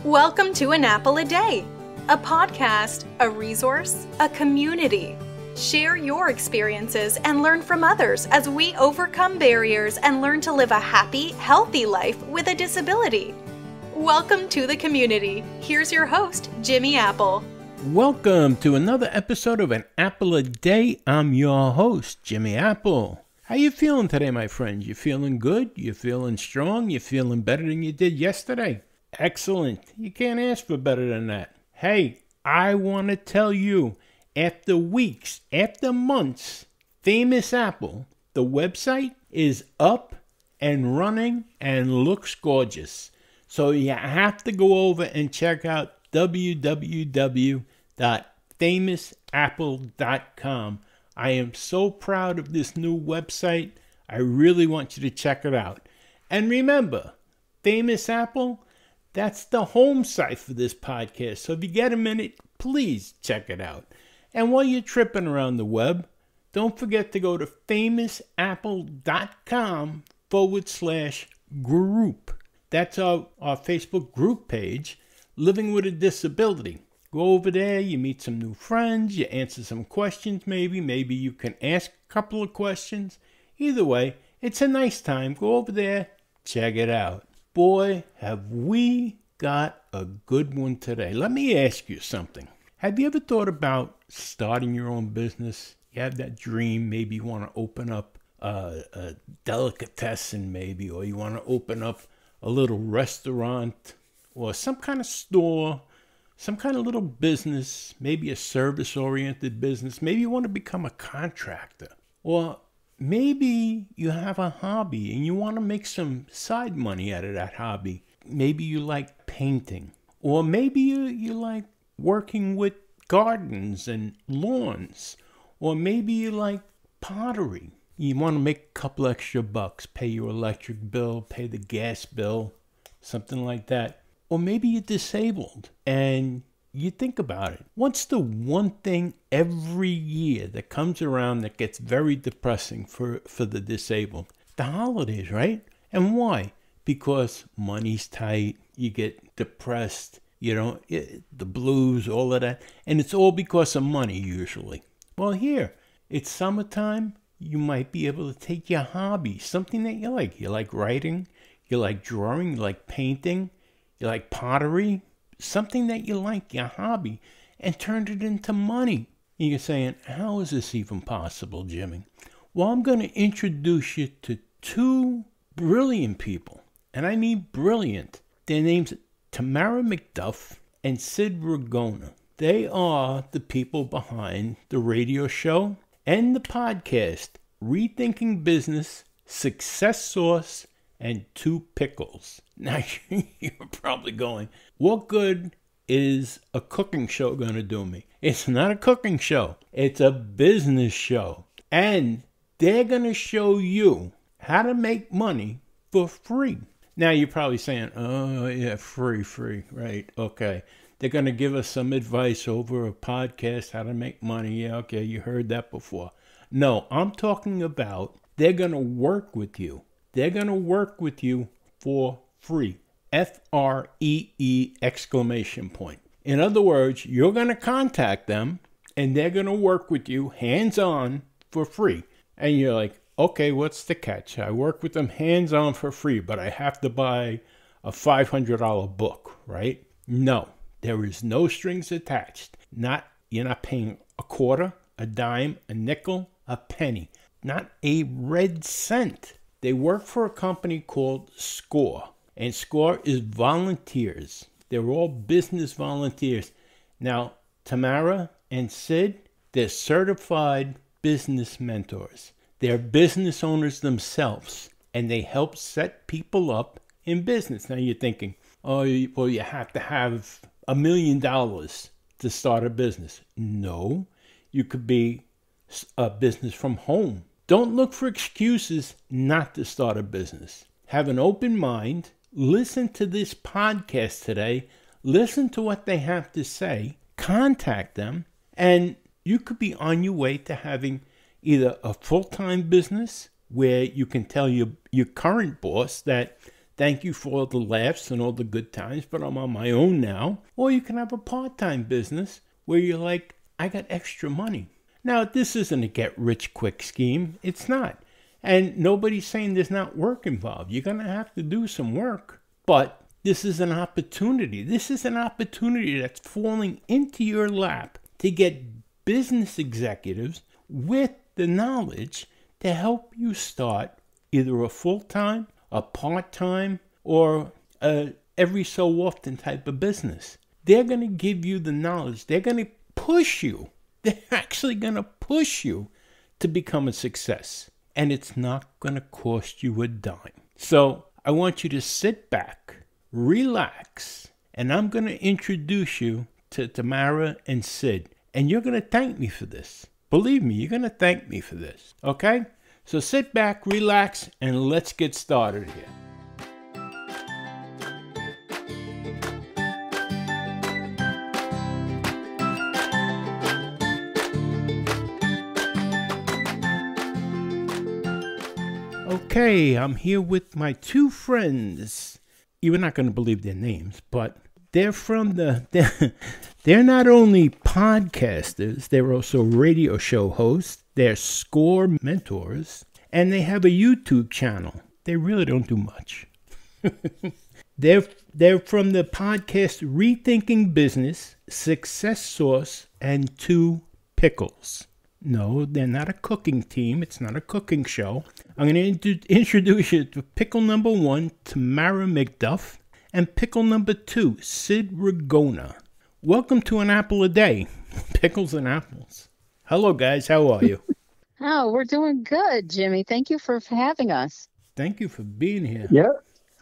Welcome to An Apple a Day, a podcast, a resource, a community. Share your experiences and learn from others as we overcome barriers and learn to live a happy, healthy life with a disability. Welcome to the community. Here's your host, Jimmy Apple. Welcome to another episode of An Apple a Day. I'm your host, Jimmy Apple. How you feeling today, my friends? You feeling good? You feeling strong? You feeling better than you did yesterday? Excellent. You can't ask for better than that. Hey, I want to tell you, after weeks, after months, Famous Apple, the website is up and running and looks gorgeous. So you have to go over and check out www.famousapple.com. I am so proud of this new website. I really want you to check it out. And remember, Famous Apple, that's the home site for this podcast. So if you get a minute, please check it out. And while you're tripping around the web, don't forget to go to famousapple.com/group. That's our Facebook group page, Living with a Disability. Go over there, you meet some new friends, you answer some questions maybe. Maybe you can ask a couple of questions. Either way, it's a nice time. Go over there, check it out. Boy, have we got a good one today. Let me ask you something. Have you ever thought about starting your own business? You have that dream, maybe you want to open up a delicatessen maybe, or you want to open up a little restaurant or some kind of store, some kind of little business, maybe a service-oriented business. Maybe you want to become a contractor, or maybe you have a hobby and you want to make some side money out of that hobby. Maybe you like painting, or maybe you like working with gardens and lawns, or maybe you like pottery. You want to make a couple extra bucks, pay your electric bill, pay the gas bill, something like that. Or maybe you're disabled and you think about it. What's the one thing every year that comes around that gets very depressing for the disabled? The holidays, right? And why? Because money's tight, you get depressed, the blues, all of that. And it's all because of money usually. Well, here, it's summertime. You might be able to take your hobby, something that you like. You like writing, you like drawing, you like painting, you like pottery, something that you like, your hobby, and turn it into money. And you're saying, how is this even possible, Jimmy? Well, I'm going to introduce you to two brilliant people. And I mean brilliant. Their names are Tamara MacDuff and Sid Ragona. They are the people behind the radio show and the podcast, Rethinking Business, Success Sauce, and Two Pickles. Now, you're probably going, what good is a cooking show going to do me? It's not a cooking show. It's a business show. And they're going to show you how to make money for free. Now, you're probably saying, oh, yeah, free, right? Okay. They're going to give us some advice over a podcast, how to make money. Yeah, okay, you heard that before. No, I'm talking about they're going to work with you. They're going to work with you for free. F-R-E-E exclamation point. In other words, you're going to contact them and they're going to work with you hands-on for free. And you're like, okay, what's the catch? I work with them hands-on for free, but I have to buy a $500 book, right? No, there is no strings attached. You're not paying a quarter, a dime, a nickel, a penny. Not a red cent. They work for a company called SCORE. And SCORE is volunteers. They're all business volunteers. Now, Tamara and Sid, they're certified business mentors. They're business owners themselves. And they help set people up in business. Now you're thinking, oh, well, you have to have $1 million to start a business. No, you could be a business from home. Don't look for excuses not to start a business. Have an open mind. Listen to this podcast today. Listen to what they have to say. Contact them. And you could be on your way to having either a full-time business where you can tell your current boss that thank you for all the laughs and all the good times, but I'm on my own now. Or you can have a part-time business where you're like, I got extra money. Now, this isn't a get-rich-quick scheme. It's not. And nobody's saying there's not work involved. You're going to have to do some work. But this is an opportunity. This is an opportunity that's falling into your lap to get business executives with the knowledge to help you start either a full-time, a part-time, or a every so often type of business. They're going to give you the knowledge. They're going to push you. They're actually going to push you to become a success. And it's not going to cost you a dime. So I want you to sit back, relax, and I'm going to introduce you to Tamara and Sid. And you're going to thank me for this. Believe me, you're going to thank me for this. Okay? So sit back, relax, and let's get started here. Okay, I'm here with my two friends. You're not going to believe their names, but they're they're not only podcasters, they're also radio show hosts, they're score mentors, and they have a YouTube channel. They really don't do much. They're from the podcast Rethinking Business, Success Sauce, and Two Pickles. No, they're not a cooking team. It's not a cooking show. I'm going to introduce you to pickle number 1, Tamara MacDuff, and pickle number 2, Sid Ragona. Welcome to An Apple a Day, Pickles and Apples. Hello, guys. How are you? Oh, we're doing good, Jimmy. Thank you for having us. Thank you for being here. Yeah.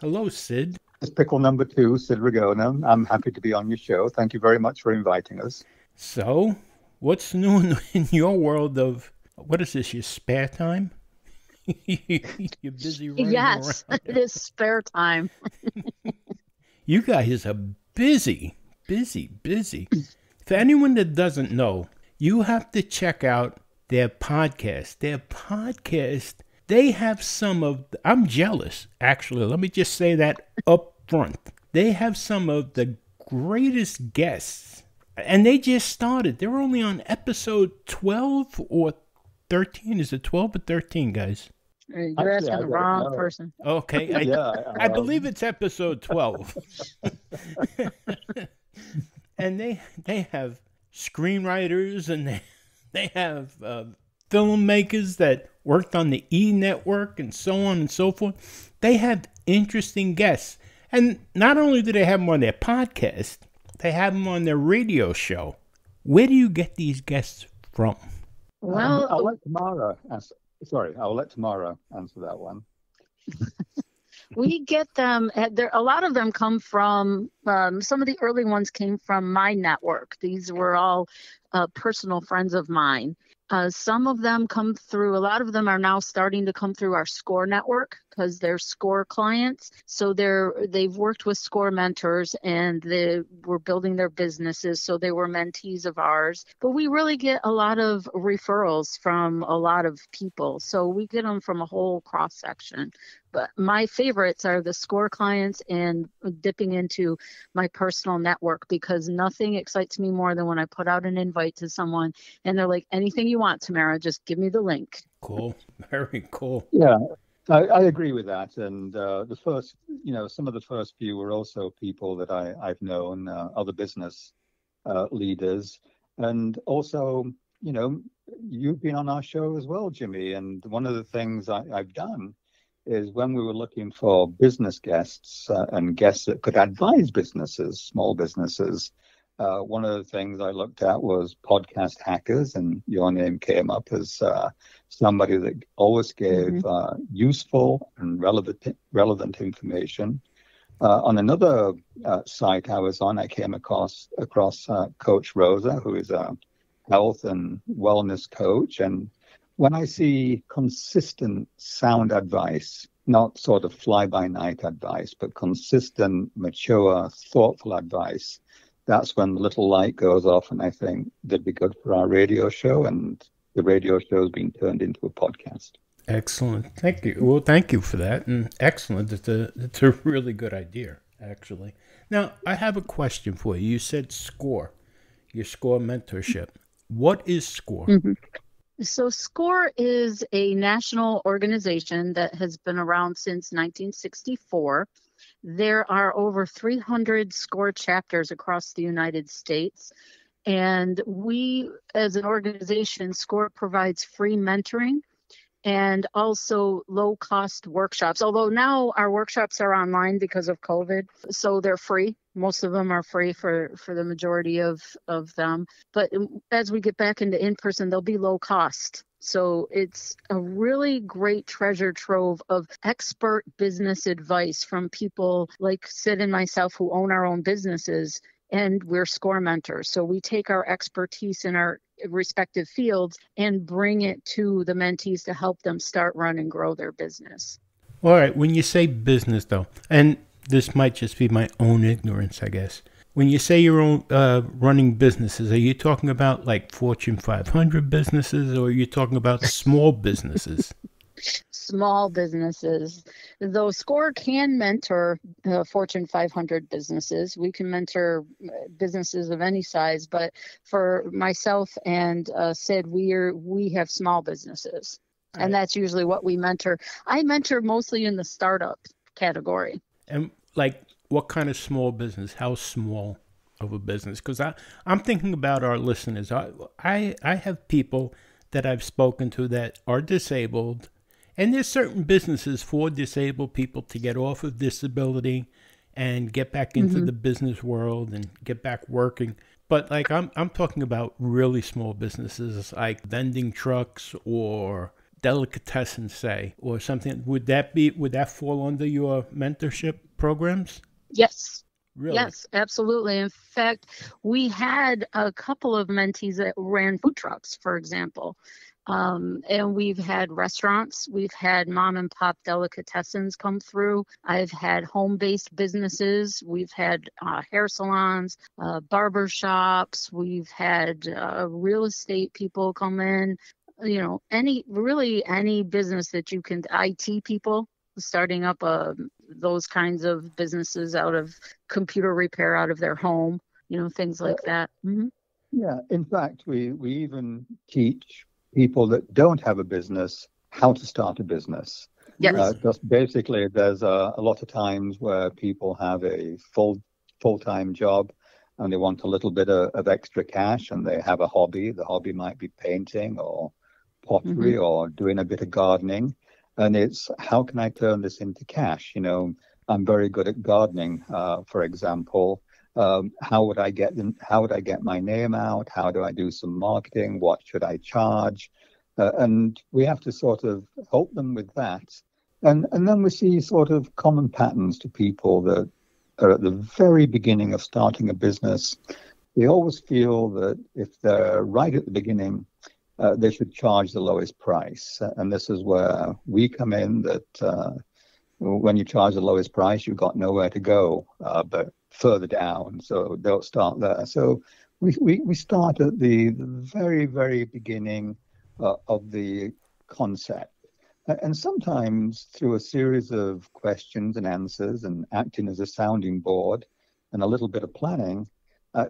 Hello, Sid. It's pickle number 2, Sid Ragona. I'm happy to be on your show. Thank you very much for inviting us. So, what's new in your world of, what is this, your spare time? You're busy running around. Yes, it is spare time. You guys are busy. For anyone that doesn't know, you have to check out their podcast. They have some of, I'm jealous, actually. Let me just say that up front. They have some of the greatest guests. And they just started. They're only on episode 12 or 13. Is it 12 or 13, guys? You're asking the wrong person. Okay. I believe it's episode 12. And they have screenwriters and they have filmmakers that worked on the E! Network and so on and so forth. They have interesting guests. And not only do they have them on their podcast, they have them on their radio show. Where do you get these guests from? Well, I'll let Tamara answer. I'll let Tamara answer that one. we get them. A lot of them come from. Some of the early ones came from my network. These were all personal friends of mine. Some of them come through. A lot of them are now starting to come through our SCORE network because they're SCORE clients. So they've worked with SCORE mentors and they were building their businesses. So they were mentees of ours. But we really get a lot of referrals from a lot of people. So we get them from a whole cross section. But my favorites are the SCORE clients and dipping into my personal network because nothing excites me more than when I put out an invite to someone and they're like, anything you want, Tamara, just give me the link. Cool. Very cool. Yeah, I agree with that. And the first, some of the first few were also people that I've known, other business leaders. And also, you've been on our show as well, Jimmy. And one of the things I've done is when we were looking for business guests and guests that could advise businesses, small businesses, one of the things I looked at was podcast hackers, and your name came up as somebody that always gave useful and relevant information. On another site I was on, I came across Coach Rosa, who is a health and wellness coach, and when I see consistent sound advice, not sort of fly-by-night advice, but consistent, mature, thoughtful advice, that's when the little light goes off, and I think that'd be good for our radio show, and the radio show is being turned into a podcast. Excellent. Thank you. Well, thank you for that. And excellent. It's a really good idea, actually. Now, I have a question for you. You said SCORE, your SCORE mentorship. What is SCORE? Mhm. So SCORE is a national organization that has been around since 1964. There are over 300 SCORE chapters across the United States. And we, as an organization, SCORE provides free mentoring and also low-cost workshops. Although now our workshops are online because of COVID, so they're free. Most of them are free for the majority of them. But as we get back into in-person, they'll be low cost. So it's a really great treasure trove of expert business advice from people like Sid and myself who own our own businesses, and we're SCORE mentors. So we take our expertise in our respective fields and bring it to the mentees to help them start, run, and grow their business. All right. When you say business, though, and this might just be my own ignorance, I guess. When you say you're running businesses, are you talking about like Fortune 500 businesses, or are you talking about small businesses? Small businesses. Though SCORE can mentor Fortune 500 businesses, we can mentor businesses of any size. But for myself and Sid, we have small businesses, Right. and that's usually what we mentor. I mentor mostly in the startup category. And like, what kind of small business? How small of a business? Because I'm thinking about our listeners. I have people that I've spoken to that are disabled, and there's certain businesses for disabled people to get off of disability and get back into the business world and get back working. But like, I'm talking about really small businesses like vending trucks or delicatessen, say, or something. Would that fall under your mentorship programs? Yes. Really? Yes, absolutely. In fact, we had a couple of mentees that ran food trucks, for example. And we've had restaurants, we've had mom and pop delicatessens come through. I've had home-based businesses, we've had hair salons, barber shops, we've had real estate people come in. You know, any business that you can, IT people starting up those kinds of businesses out of computer repair out of their home, things like that. Mm-hmm. Yeah, in fact, we even teach people that don't have a business how to start a business. Yes. Just basically, there's a lot of times where people have a full-time job and they want a little bit of extra cash, and they have a hobby. The hobby might be painting or pottery or doing a bit of gardening. And it's, how can I turn this into cash? I'm very good at gardening, for example. How would I get my name out? How do I do some marketing? What should I charge? And we have to sort of help them with that. And then we see sort of common patterns to people that are at the very beginning of starting a business. They always feel that if they're right at the beginning, they should charge the lowest price. And this is where we come in, that when you charge the lowest price, you've got nowhere to go but further down. So don't start there. So we start at the very, very beginning of the concept. And sometimes through a series of questions and answers and acting as a sounding board and a little bit of planning,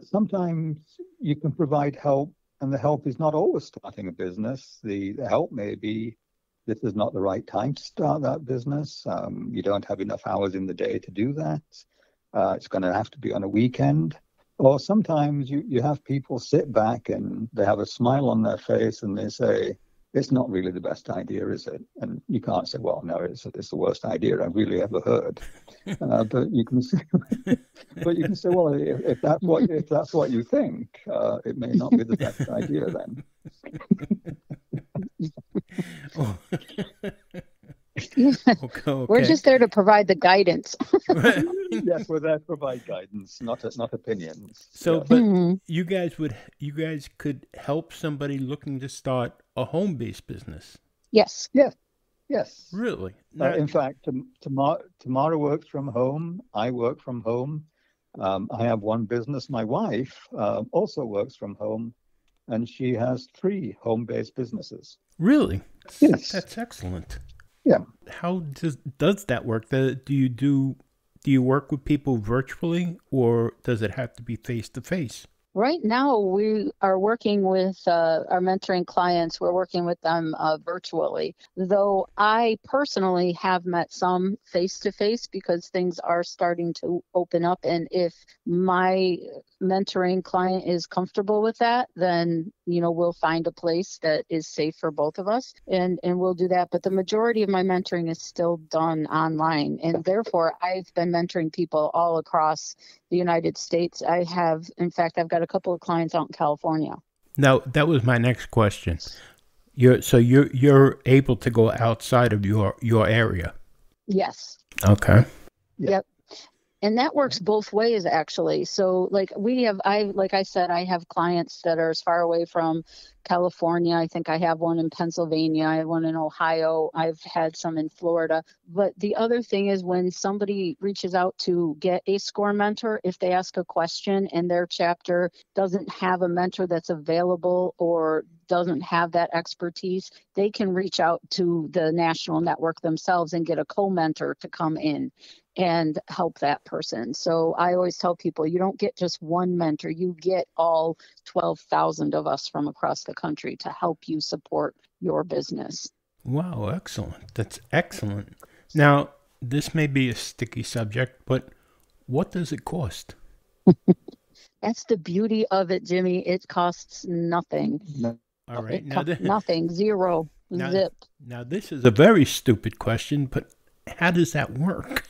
sometimes you can provide help. And the help is not always starting a business. The help may be, this is not the right time to start that business. You don't have enough hours in the day to do that. It's going to have to be on a weekend. Or sometimes you have people sit back and they have a smile on their face and they say, it's not really the best idea, is it? And you can't say, well, no, it's the worst idea I've really ever heard. But you can say, well, if that's what you think, it may not be the best idea then. Okay. We're just there to provide the guidance. Yes, we're there to provide guidance, not opinions. So, Yes. but you guys could help somebody looking to start a home-based business. Yes. Yes. Really? In fact, Tamara works from home. I work from home. I have one business. My wife also works from home. and she has 3 home-based businesses. Really? Yes. That's excellent. Yeah. How does that work? Do you work with people virtually, or does it have to be face to face? Right now, we are working with our mentoring clients. We're working with them virtually, though I personally have met some face-to-face because things are starting to open up. And if my mentoring client is comfortable with that, then, we'll find a place that is safe for both of us, and we'll do that. But the majority of my mentoring is still done online. And therefore, I've been mentoring people all across the United States. In fact, I've got a couple of clients out in California. Now, that was my next question. You're able to go outside of your area. Yes. Okay. Yep. And that works both ways, actually. So like I said, I have clients that are as far away from California. I think I have one in Pennsylvania. I have one in Ohio. I've had some in Florida. But the other thing is when somebody reaches out to get a SCORE mentor, if they ask a question and their chapter doesn't have a mentor that's available or doesn't have that expertise, they can reach out to the national network themselves and get a co-mentor to come in and help that person. So I always tell people, you don't get just one mentor, you get all 12,000 of us from across the country to help you support your business. Wow, excellent. That's excellent. Now, this may be a sticky subject, but what does it cost? That's the beauty of it, Jimmy. It costs nothing. All right. Nothing, zero, zip. Now, this is a very stupid question, but how does that work?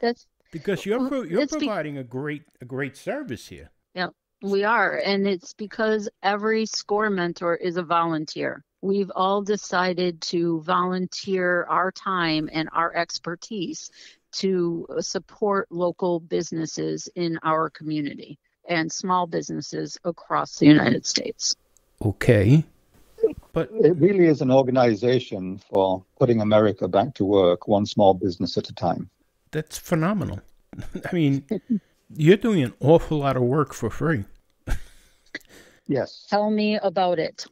That's because you're providing a great service here. Yeah, we are. And it's because every SCORE mentor is a volunteer. We've all decided to volunteer our time and our expertise to support local businesses in our community and small businesses across the United States. Okay. But it really is an organization for putting America back to work, one small business at a time. That's phenomenal. I mean, you're doing an awful lot of work for free. Yes. Tell me about it.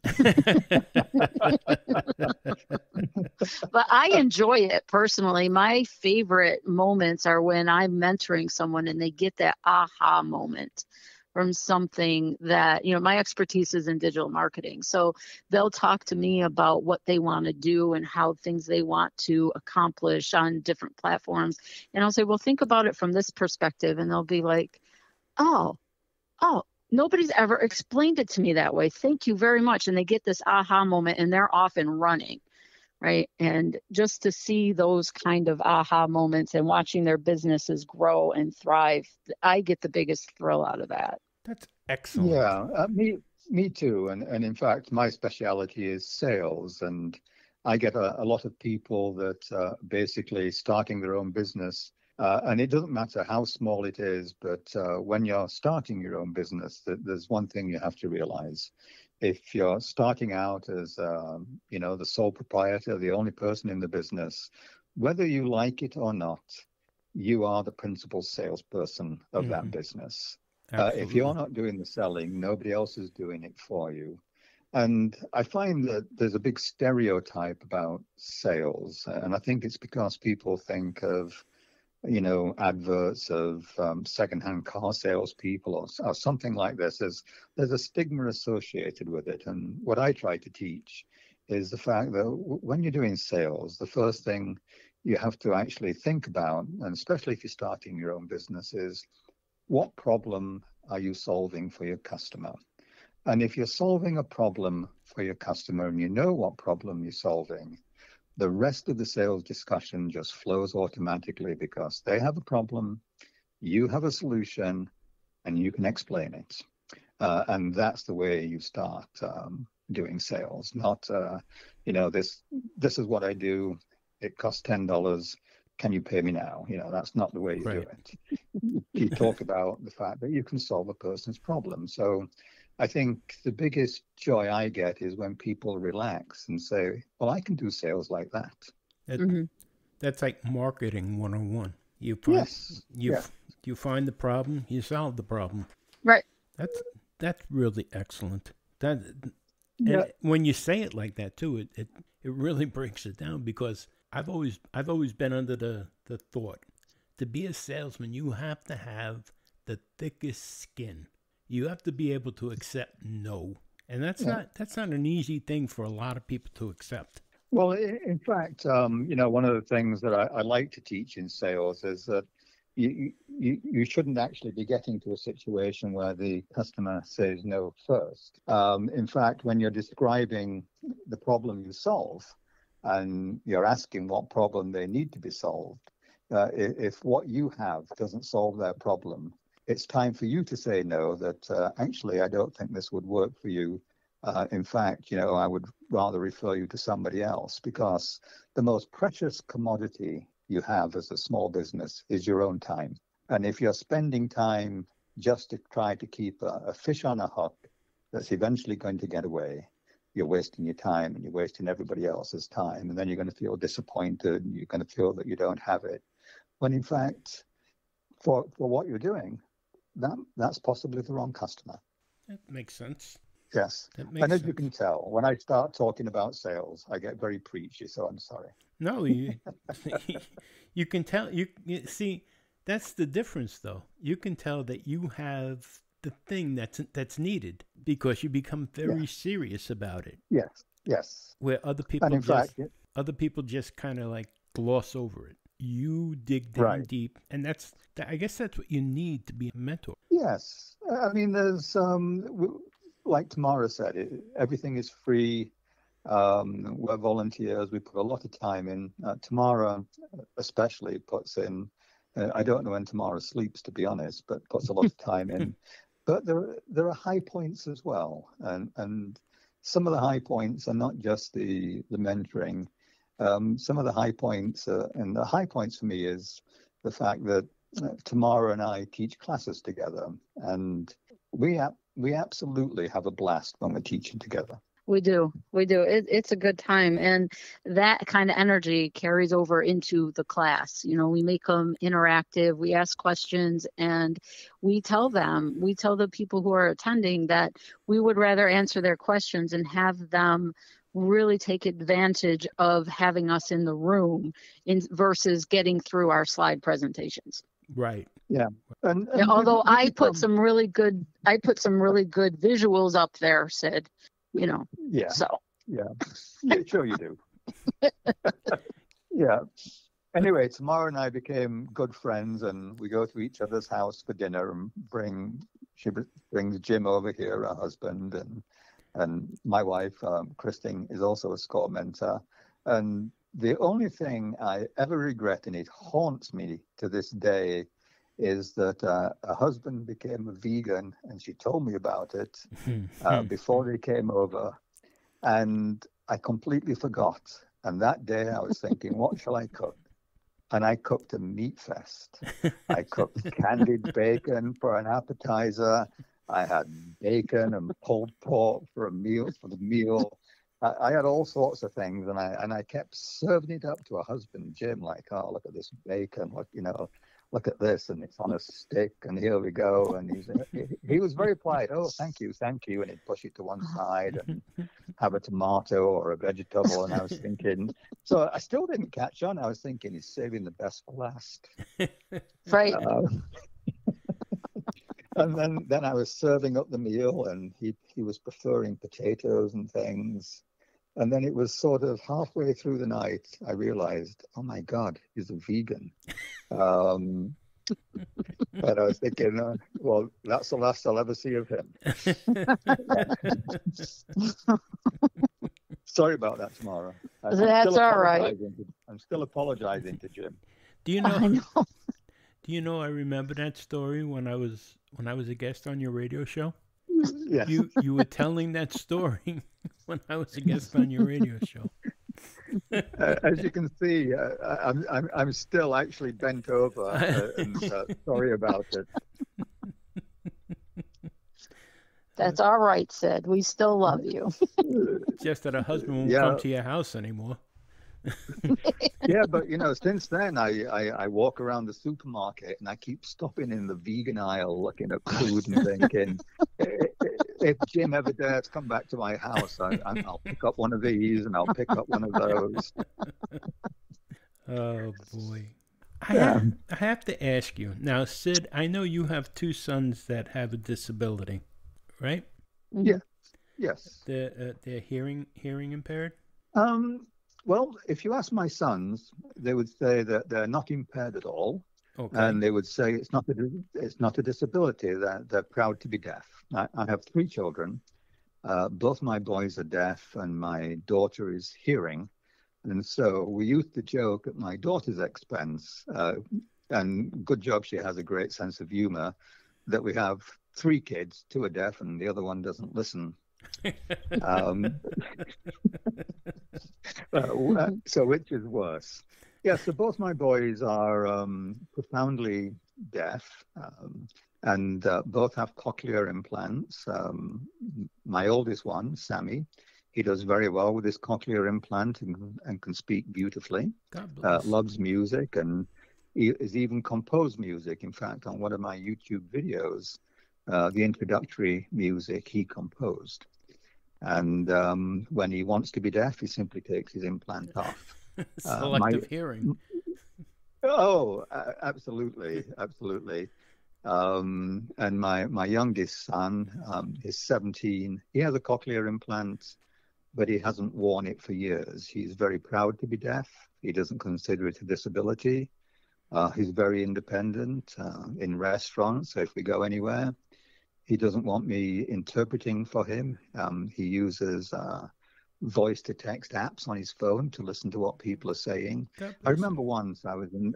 But I enjoy it personally. My favorite moments are when I'm mentoring someone and they get that aha moment from something that, my expertise is in digital marketing. So they'll talk to me about what they want to do and how things they want to accomplish on different platforms. And I'll say, well, think about it from this perspective. And they'll be like, oh, nobody's ever explained it to me that way. Thank you very much. And they get this aha moment and they're off and running. Right. And just to see those kind of aha moments and watching their businesses grow and thrive, I get the biggest thrill out of that. That's excellent. Yeah, me too. And in fact, my specialty is sales. And I get a lot of people that basically starting their own business. And it doesn't matter how small it is, but when you're starting your own business, there's one thing you have to realize. If you're starting out as, the sole proprietor, the only person in the business, whether you like it or not, you are the principal salesperson of that business. If you're not doing the selling, nobody else is doing it for you. And I find that there's a big stereotype about sales. And I think it's because people think of, adverts of secondhand car salespeople or something like this. There's a stigma associated with it. And what I try to teach is the fact that when you're doing sales, the first thing you have to actually think about, and especially if you're starting your own business, is what problem are you solving for your customer? And if you're solving a problem for your customer and you know what problem you're solving, the rest of the sales discussion just flows automatically because they have a problem, you have a solution, and you can explain it. And that's the way you start doing sales. Not, this is what I do. It costs $10. Can you pay me now? That's not the way you do it. You talk about the fact that you can solve a person's problem. So I think the biggest joy I get is when people relax and say, well, I can do sales like that. That's like marketing 101. You find the problem, you solve the problem. Right. That's really excellent. That Yeah. and when you say it like that too, it really breaks it down, because I've always been under the thought, to be a salesman you have to have the thickest skin. You have to be able to accept no. And that's not an easy thing for a lot of people to accept. Well, in fact, one of the things that I like to teach in sales is that you shouldn't actually be getting to a situation where the customer says no first. In fact, when you're describing the problem you solve and you're asking what problem they need to be solved, if what you have doesn't solve their problem, it's time for you to say no, that actually, I don't think this would work for you. In fact, I would rather refer you to somebody else, because the most precious commodity you have as a small business is your own time. And if you're spending time just to try to keep a fish on a hook that's eventually going to get away, you're wasting your time and you're wasting everybody else's time. And then you're going to feel disappointed and you're going to feel that you don't have it. When in fact, for what you're doing, that's possibly the wrong customer. That makes sense. Yes. And as you can tell, when I start talking about sales, I get very preachy, so I'm sorry. No, you can tell. You see, that's the difference, though. You can tell that you have the thing that's needed, because you become very serious about it. Yes. Where other people and in fact, other people just kind of like gloss over it. You dig down deep, and I guess that's what you need to be a mentor. Yes. I mean, there's like Tamara said, everything is free. We're volunteers. We put a lot of time in. Tamara especially puts in, I don't know when Tamara sleeps, to be honest, but puts a lot of time in. But there are high points as well. And some of the high points are not just the mentoring. Some of the high points, and the high points for me is the fact that Tamara and I teach classes together. And we absolutely have a blast when we're teaching together. We do. It's a good time. And that kind of energy carries over into the class. We make them interactive. We ask questions, and we tell the people who are attending that we would rather answer their questions and have them really take advantage of having us in the room versus getting through our slide presentations. Right. Yeah. And although I put some really good visuals up there, Sid, Yeah. So. Yeah, sure you do. Yeah. Anyway, Tamara and I became good friends, and we go to each other's house for dinner and she brings Jim over here, her husband, and my wife, Christine, is also a score mentor. And the only thing I ever regret, and it haunts me to this day, is that her husband became a vegan, and she told me about it before they came over, and I completely forgot. And that day I was thinking, what shall I cook? And I cooked a meat fest. I cooked candied bacon for an appetizer. I had bacon and pulled pork for the meal. I had all sorts of things, and I kept serving it up to her husband, Jim, like, oh, look at this bacon, look at this, and it's on a stick, and here we go. And he was very polite. Oh, thank you. And he'd push it to one side and have a tomato or a vegetable. And I was thinking, so I still didn't catch on. I was thinking, he's saving the best for last. Right. And then I was serving up the meal, and he was preferring potatoes and things. And then it was sort of halfway through the night, I realized, oh my God, he's a vegan. And I was thinking, well, that's the last I'll ever see of him. Sorry about that, Tamara. That's all right. I'm still apologizing to Jim. Do you know? I know. Do you know? I remember that story when I was a guest on your radio show. Yeah. You were telling that story when I was a guest on your radio show. As you can see, I'm still actually bent over, and sorry about it. That's all right, Sid. We still love you. Just that her husband won't come to your house anymore. Yeah, but since then I walk around the supermarket and I keep stopping in the vegan aisle looking at food and thinking, if Jim ever dares come back to my house, I'll pick up one of these and I'll pick up one of those. Oh boy. Yeah. I have to ask you now, Sid. I know you have two sons that have a disability, right? Yeah. Yes. They're hearing impaired. Well, if you ask my sons, they would say that they're not impaired at all, Okay. and they would say it's not a disability. That they're proud to be deaf. I have three children. Both my boys are deaf, and my daughter is hearing. And so we used to joke at my daughter's expense, and good job she has a great sense of humor, that we have three kids, two are deaf, and the other one doesn't listen. So which is worse? Yeah, so both my boys are profoundly deaf, and both have cochlear implants. My oldest one, Sammy, he does very well with his cochlear implant and can speak beautifully. God bless. Loves music, and he has even composed music. In fact, on one of my YouTube videos, the introductory music he composed. And when he wants to be deaf, he simply takes his implant off. Selective hearing. Oh, absolutely, absolutely. And my youngest son is 17. He has a cochlear implant, but he hasn't worn it for years. He's very proud to be deaf. He doesn't consider it a disability. He's very independent in restaurants. So if we go anywhere, he doesn't want me interpreting for him. He uses voice to text apps on his phone to listen to what people are saying. I remember once I was in,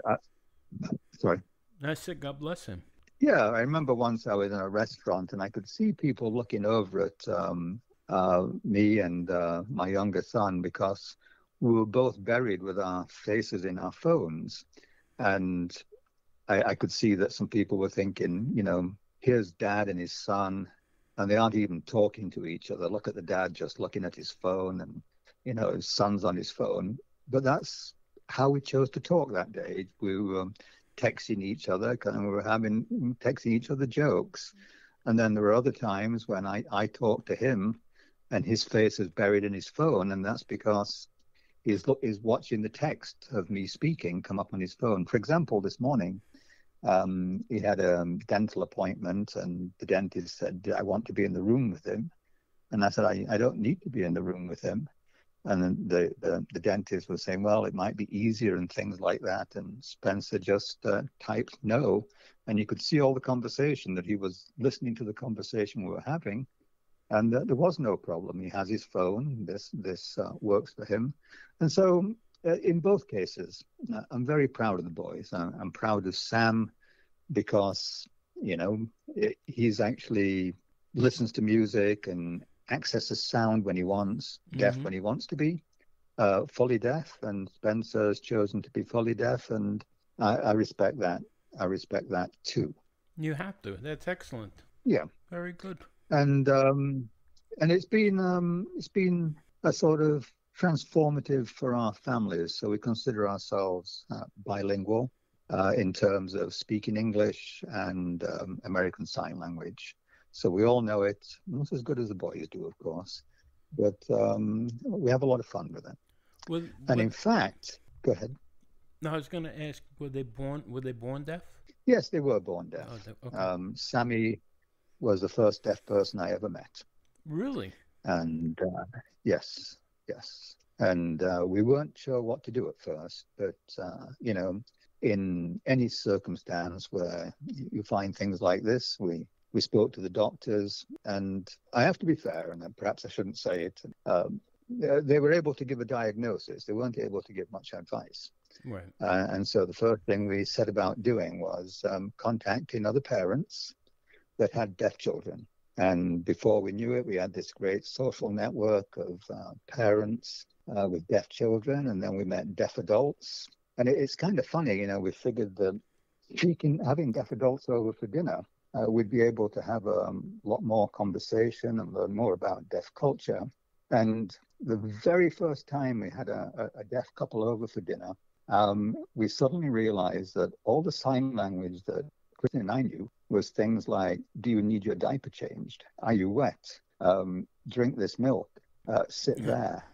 sorry. I said, God bless him. Yeah, I remember once I was in a restaurant and I could see people looking over at me and my younger son, because we were both buried with our faces in our phones. And I could see that some people were thinking, here's dad and his son, and they aren't even talking to each other. Look at the dad just looking at his phone, and his son's on his phone. But that's how we chose to talk that day. We were texting each other, and we were texting each other jokes. And then there were other times when I talked to him and his face is buried in his phone, and that's because he's watching the text of me speaking come up on his phone. For example, this morning, he had a dental appointment, and the dentist said, I want to be in the room with him. And I said, I don't need to be in the room with him. And then the dentist was saying, well, it might be easier and things like that. And Spencer just typed no. And you could see all the conversation, that he was listening to the conversation we were having. And there was no problem. He has his phone. This works for him. And so in both cases, I'm very proud of the boys. I'm proud of Sam because, he's actually listens to music and accesses sound when he wants, deaf when he wants to be, fully deaf. And Spencer has chosen to be fully deaf, and I respect that. I respect that too. You have to. That's excellent. Yeah. Very good. And it's been a sort of transformative for our families. So we consider ourselves bilingual in terms of speaking English and American Sign Language. So we all know it, not as good as the boys do, of course, but we have a lot of fun with it. In fact, go ahead. No, I was going to ask, were they born deaf? Yes, they were born deaf. Oh, okay. Sammy was the first deaf person I ever met. Really? And yes. And we weren't sure what to do at first, but, in any circumstance where you find things like this, we spoke to the doctors, and I have to be fair, and perhaps I shouldn't say it, they were able to give a diagnosis. They weren't able to give much advice. Right. And so the first thing we set about doing was contacting other parents that had deaf children. And before we knew it, we had this great social network of parents with deaf children, and then we met deaf adults. And it's kind of funny, we figured that having deaf adults over for dinner, we'd be able to have a lot more conversation and learn more about deaf culture. And the very first time we had a deaf couple over for dinner, we suddenly realized that all the sign language that Christine and I knew was things like, do you need your diaper changed? Are you wet? Drink this milk. Sit there.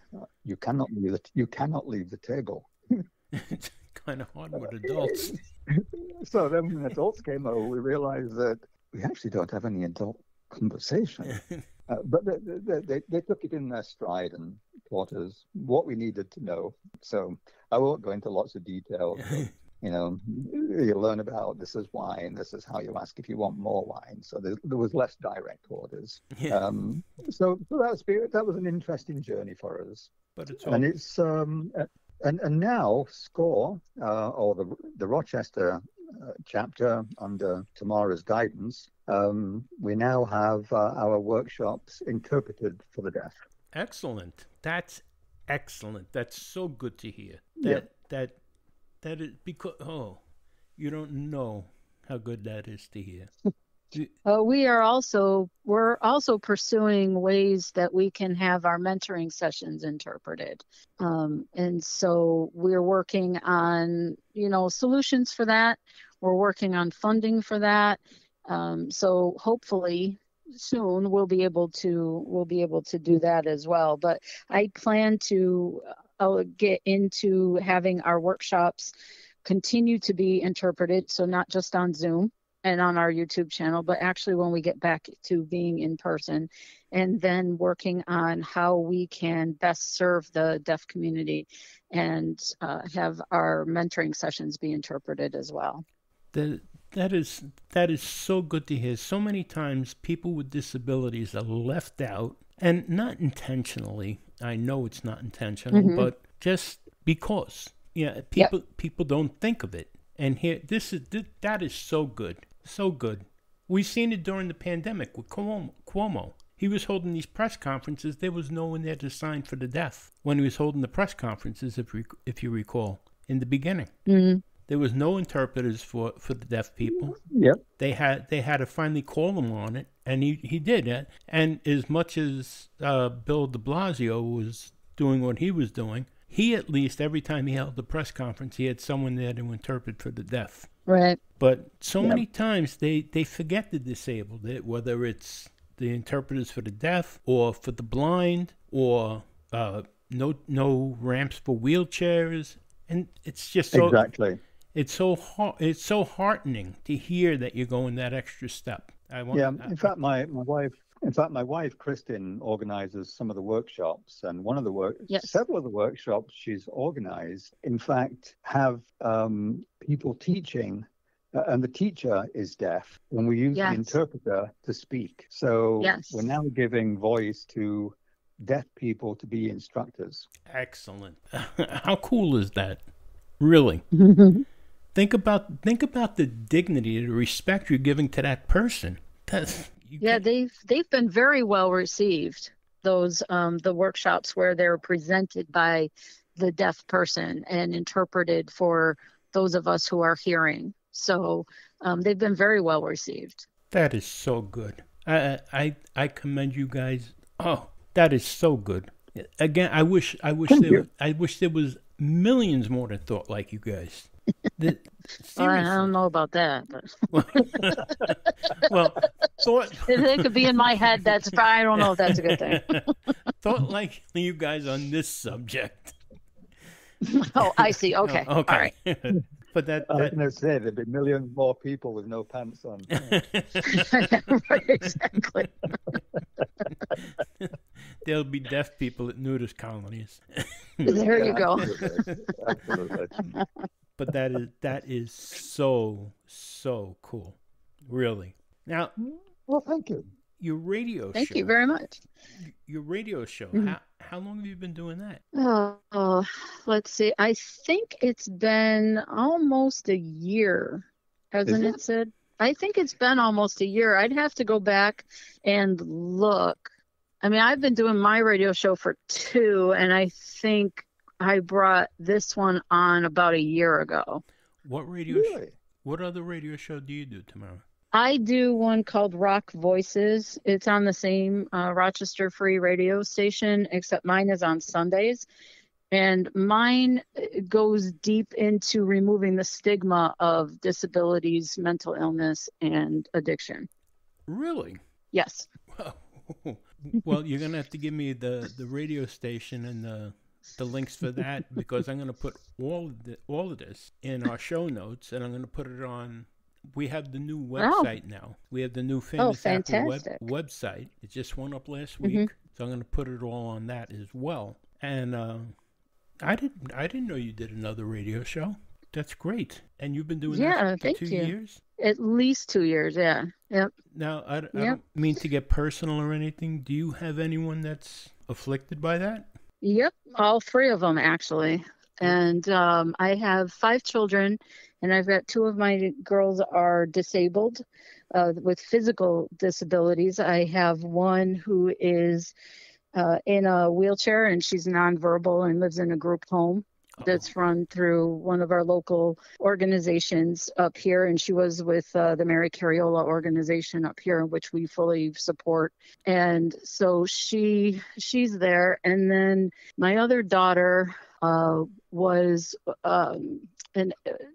You cannot leave the table. It's kind of hard with adults. So then when adults came over, we realized that we actually don't have any adult conversation. But they took it in their stride and taught us what we needed to know. So I won't go into lots of details. You know, you learn about this is wine, this is how you ask if you want more wine. So there was less direct orders. Yeah. So that was an interesting journey for us. But it's And it's and now SCORE, or the Rochester chapter under Tamara's guidance, we now have our workshops interpreted for the deaf. excellent. That's excellent. That's so good to hear. That is because you don't know how good that is to hear. We're also pursuing ways that we can have our mentoring sessions interpreted. And so we're working on, solutions for that. We're working on funding for that. So hopefully soon we'll be able to do that as well. But I plan to get into having our workshops continue to be interpreted. So not just on Zoom and on our YouTube channel, but actually when we get back to being in person, and then working on how we can best serve the deaf community and have our mentoring sessions be interpreted as well. That is so good to hear. So many times people with disabilities are left out, and not intentionally. I know it's not intentional, but just because. Yeah, people don't think of it. And here, that is so good. So good. We've seen it during the pandemic with Cuomo. He was holding these press conferences. There was no one there to sign for the deaf when he was holding the press conferences, if you recall, in the beginning. Mm-hmm. There was no interpreters for the deaf people. Yep. They had to finally call him on it, and he did it. And as much as Bill de Blasio was doing what he was doing, he at least, every time he held the press conference, he had someone there to interpret for the deaf. Right. But so many times they forget the disabled, whether it's the interpreters for the deaf or for the blind or no ramps for wheelchairs. And it's just so... Exactly. It's so heartening to hear that you're going that extra step. In fact, my wife Kristen organizes some of the workshops, and several of the workshops she's organized, in fact, have people teaching, and the teacher is deaf, and we use the interpreter to speak. So we're now giving voice to deaf people to be instructors. Excellent. How cool is that? Really. Think about the dignity, the respect you're giving to that person. They've been very well received. Those the workshops where they're presented by the deaf person and interpreted for those of us who are hearing. So they've been very well received. That is so good. I commend you guys. Oh, that is so good. Again, I wish there was millions more that thought like you guys. I don't know about that, but well, if it could be in my head, I don't know if that's a good thing. Thought like you guys on this subject. Oh, I see. Okay. Oh, okay. All right. But I was going to say there'd be millions more people with no pants on. Right, exactly. There'll be deaf people at nudist colonies. There you go. Absolutely. But that is so cool, really. Now, well, thank you. Your radio show. Thank you very much. Your radio show. How long have you been doing that? Oh, let's see. I think it's been almost a year, hasn't it, Sid? I think it's been almost a year. I'd have to go back and look. I mean, I've been doing my radio show for 2, and I think I brought this one on about a year ago. What radio? Really? What other radio show do you do, Tamara? I do one called Rock Voices. It's on the same Rochester Free radio station, except mine is on Sundays. And mine goes deep into removing the stigma of disabilities, mental illness, and addiction. Really? Yes. Well, you're gonna have to give me the radio station and the links for that, because I'm gonna put all of this in our show notes, and I'm gonna put it on. We have the new website now. We have the new Famous Apple website. It just went up last week, so I'm gonna put it all on that as well. And I didn't know you did another radio show. That's great. And you've been doing that for 2 years? At least 2 years, yeah. Yep. Now, I don't mean to get personal or anything. Do you have anyone that's afflicted by that? Yep, all 3 of them, actually. And I have 5 children, and I've got 2 of my girls are disabled with physical disabilities. I have one who is in a wheelchair, and she's nonverbal and lives in a group home that's run through one of our local organizations up here. And she was with the Mary Cariola organization up here, which we fully support. And so she's there. And then my other daughter was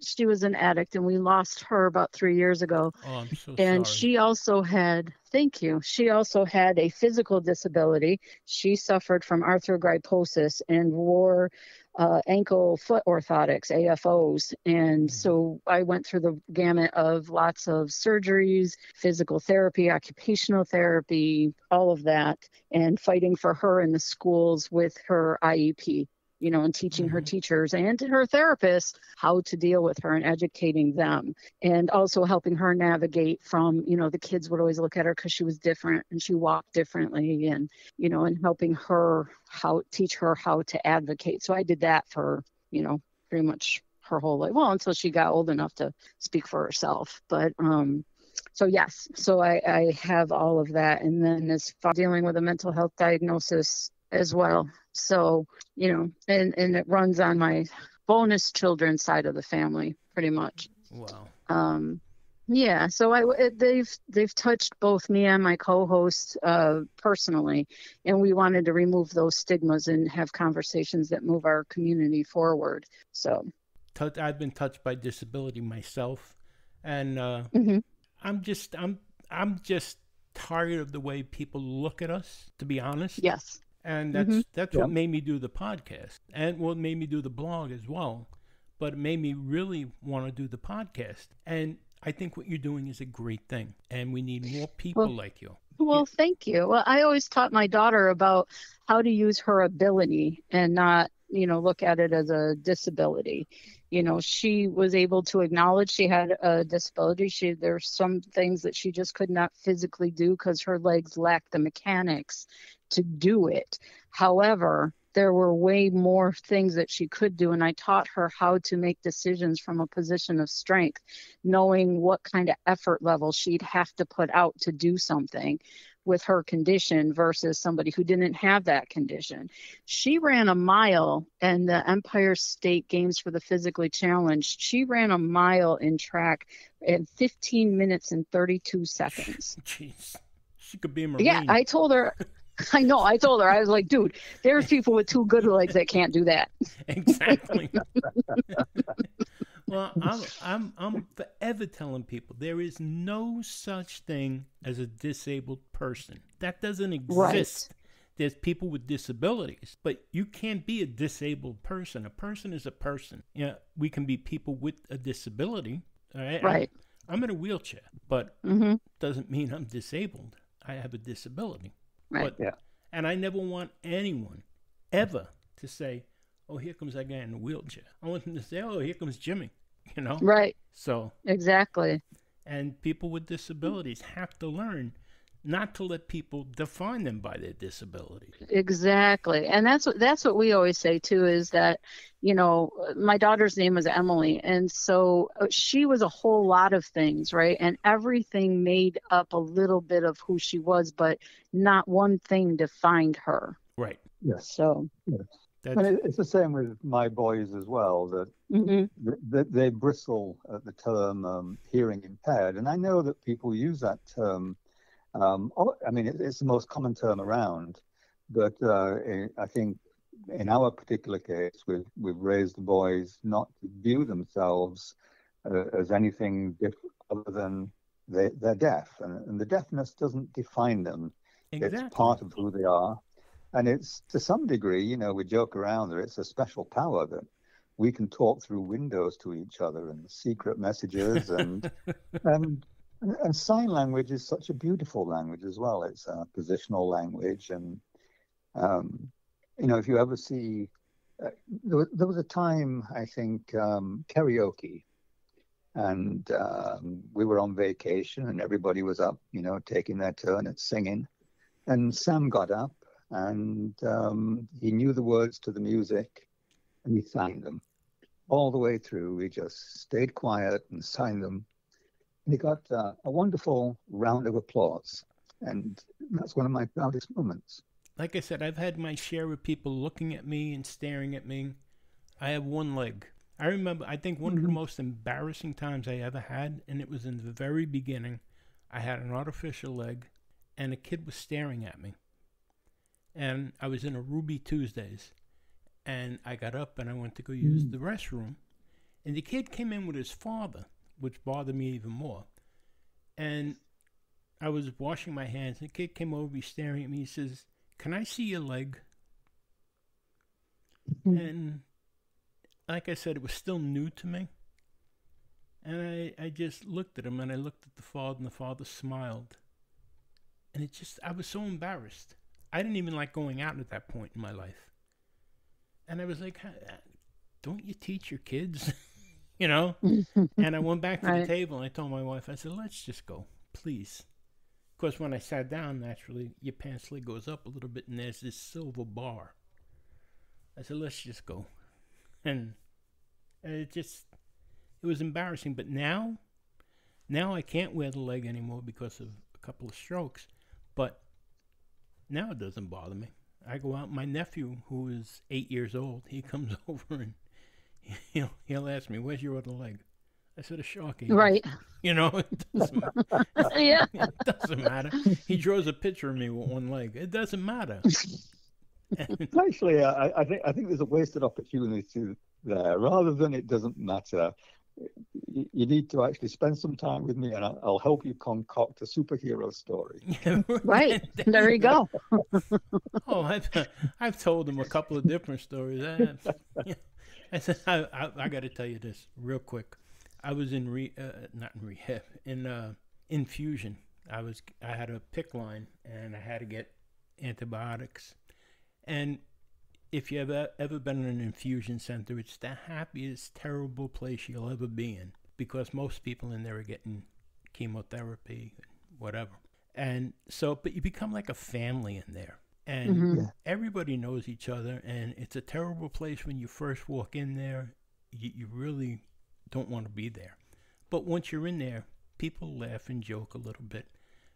she was an addict, and we lost her about 3 years ago. Oh, I'm so and sorry. She also had, thank you, she also had a physical disability. She suffered from arthrogryposis and wore ankle foot orthotics, AFOs. And so I went through the gamut of lots of surgeries, physical therapy, occupational therapy, all of that, and fighting for her in the schools with her IEP. And teaching her teachers and her therapists how to deal with her and educating them, and also helping her navigate from, the kids would always look at her because she was different and she walked differently, and, and helping her teach her how to advocate. So I did that for, pretty much her whole life. Well, until she got old enough to speak for herself. But, so yes, so I have all of that. And then as far as dealing with a mental health diagnosis as well. So, and it runs on my bonus children side of the family, pretty much. Wow. Yeah. So they've touched both me and my co-host personally, and we wanted to remove those stigmas and have conversations that move our community forward. So, I've been touched by disability myself, and I'm just tired of the way people look at us, to be honest. Yes. And that's what made me do the podcast, and what made me do the blog as well. But it made me really want to do the podcast. And I think what you're doing is a great thing, and we need more people like you. Well, thank you. Well, I always taught my daughter about how to use her ability and not, look at it as a disability. She was able to acknowledge she had a disability. There's some things that she just could not physically do because her legs lacked the mechanics to do it. However, there were way more things that she could do, and I taught her how to make decisions from a position of strength, knowing what kind of effort level she'd have to put out to do something with her condition versus somebody who didn't have that condition. She ran a mile in the Empire State Games for the physically challenged. She ran a mile in track in 15 minutes and 32 seconds. Jeez, she could be a Marine. Yeah, I told her, I was like, dude, there's people with 2 good legs that can't do that. Exactly. Well, I'm forever telling people there is no such thing as a disabled person. That doesn't exist. Right. There's people with disabilities, but you can't be a disabled person. A person is a person. We can be people with a disability. All right. Right. I'm in a wheelchair, but doesn't mean I'm disabled. I have a disability. Right. And I never want anyone ever to say, "Oh, here comes that guy in a wheelchair." I want them to say, "Oh, here comes Jimmy." Right. So exactly. And people with disabilities have to learn not to let people define them by their disability. Exactly. And that's what we always say too, is that, my daughter's name was Emily. And so she was a whole lot of things, right? And everything made up a little bit of who she was, but not one thing defined her. Right. Yes. So. Yes. And it's the same with my boys as well, that they bristle at the term hearing impaired. And I know that people use that term. It's the most common term around, but I think in our particular case, we've raised the boys not to view themselves as anything different other than they're deaf, and the deafness doesn't define them. Exactly. It's part of who they are, and it's to some degree, you know, we joke around that it's a special power that we can talk through windows to each other and secret messages, and sign language is such a beautiful language as well. It's a positional language, and you know, if you ever see, there was a time, I think, karaoke, and we were on vacation and everybody was up, you know, taking their turn at singing. And Sam got up and he knew the words to the music and he sang them all the way through. He just stayed quiet and sang them. And he got a wonderful round of applause. And that's one of my proudest moments. Like I said, I've had my share of people looking at me and staring at me. I have one leg. I remember, I think one of the most embarrassing times I ever had, and it was in the very beginning. I had an artificial leg, and a kid was staring at me. And I was in a Ruby Tuesdays, and I got up and I went to go use the restroom. And the kid came in with his father, which bothered me even more. And I was washing my hands, and the kid came over, he's staring at me, he says, "Can I see your leg?" And like I said, it was still new to me. And I just looked at him, and I looked at the father, and the father smiled. And it just, I was so embarrassed. I didn't even like going out at that point in my life. And I was like, don't you teach your kids? You know? And I went back to the table, and I told my wife, I said, let's just go, please. Of course, when I sat down, naturally, your pants leg goes up a little bit, and there's this silver bar. I said, let's just go. And it was embarrassing. But now I can't wear the leg anymore because of a couple of strokes. But now it doesn't bother me. I go out, my nephew, who is 8 years old, he comes over and he'll ask me, "Where's your other leg?" I said, "A shark ate it." Right. You know, it doesn't matter. Yeah. It doesn't matter. He draws a picture of me with one leg. It doesn't matter. Actually, I think there's a wasted opportunity there. Rather than it doesn't matter, you need to actually spend some time with me, and I'll help you concoct a superhero story. Right. There you go. Oh, I've told him a couple of different stories. I said, I got to tell you this real quick. I was in not in rehab, in infusion. I had a PICC line, and I had to get antibiotics. And if you've ever been in an infusion center, it's the happiest, terrible place you'll ever be in, because most people in there are getting chemotherapy, whatever. And so, but you become like a family in there. And everybody knows each other, and it's a terrible place when you first walk in there. You really don't want to be there. But once you're in there, people laugh and joke a little bit.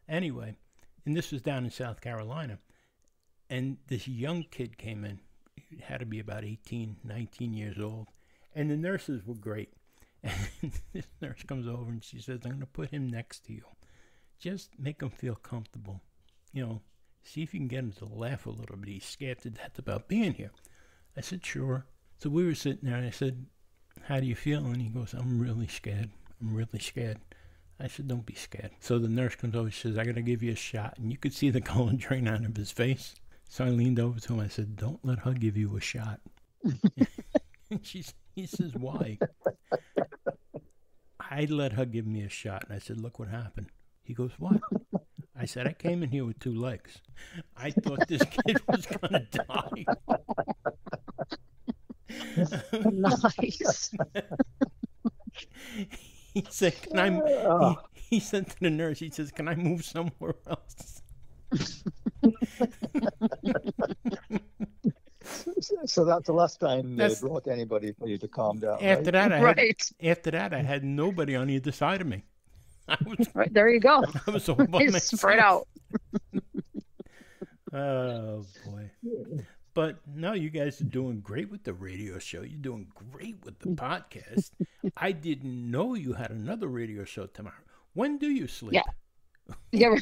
Anyway, and this was down in South Carolina. And this young kid came in. He had to be about 18, 19 years old. And the nurses were great. And this nurse comes over and she says, "I'm going to put him next to you. Just make him feel comfortable. You know, see if you can get him to laugh a little bit. He's scared to death about being here." I said, "Sure." So we were sitting there, and I said, "How do you feel?" And he goes, "I'm really scared. I'm really scared." I said, "Don't be scared." So the nurse comes over, she says, "I got to give you a shot." And you could see the color drain out of his face. So I leaned over to him. I said, "Don't let her give you a shot." And he says, "Why?" I let her give me a shot. And I said, "Look what happened." He goes, "What?" I said, "I came in here with 2 legs. I thought this kid was going to die." Nice. He said, he said to the nurse, he says, "Can I move somewhere else?" So that's the last time they brought anybody for you to calm down. After right? that, I had nobody on either side of me. I was, Right, there you go. I was all by myself. Spread out. Oh boy. But no, you guys are doing great with the radio show. You're doing great with the podcast. I didn't know you had another radio show tomorrow. When do you sleep? Yeah.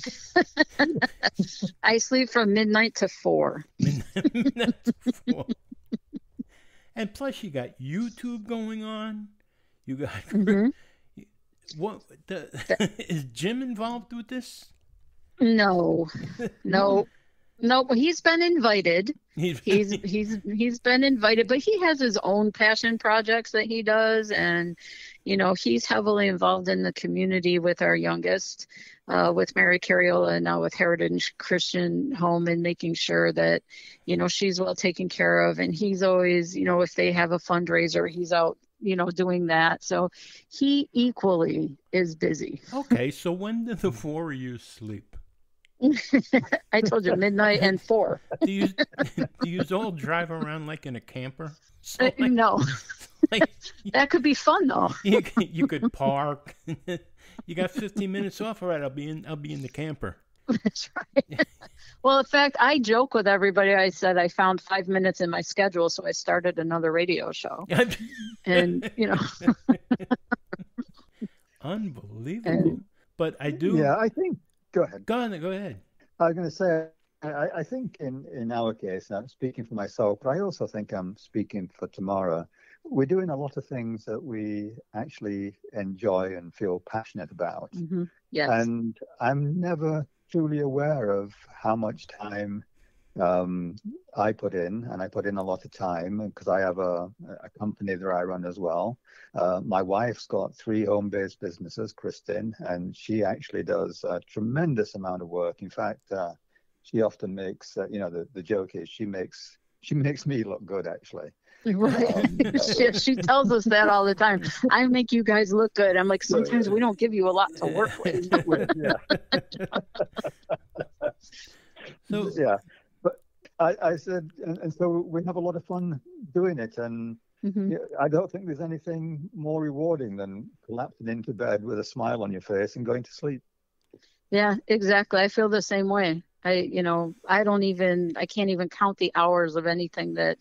I sleep from midnight to 4. Midnight to 4. And plus, you got YouTube going on. You got what? Is Jim involved with this? No, no, no. He's been invited. He's been invited, but he has his own passion projects that he does, and he's heavily involved in the community with our youngest, with Mary Carriola, and now with Heritage Christian Home, and making sure that she's well taken care of. And he's always, if they have a fundraiser, he's out doing that. So he equally is busy. Okay, so when do the four of you sleep? I told you, midnight and 4. Do you all drive around like in a camper? So no. That could be fun though. You could park. You got 15 minutes off. All right, I'll be in the camper. That's right. Well, in fact, I joke with everybody. I said I found 5 minutes in my schedule, so I started another radio show. And unbelievable. But I do. Yeah, I think. Go ahead. Go ahead. I was going to say, I think in our case, I'm speaking for myself, but I also think I'm speaking for Tamara. We're doing a lot of things that we actually enjoy and feel passionate about. Mm-hmm. Yes. And I'm never truly aware of how much time I put in, and I put in a lot of time because I have a company that I run as well. My wife's got 3 home-based businesses, Kristen, and she actually does a tremendous amount of work. In fact, she often makes, the joke is she makes me look good, actually. Right. She tells us that all the time. I make you guys look good. I'm like, sometimes we don't give you a lot to work with. So, yeah. I said, and so we have a lot of fun doing it. And I don't think there's anything more rewarding than collapsing into bed with a smile on your face and going to sleep. Yeah, exactly. I feel the same way. I can't even count the hours of anything that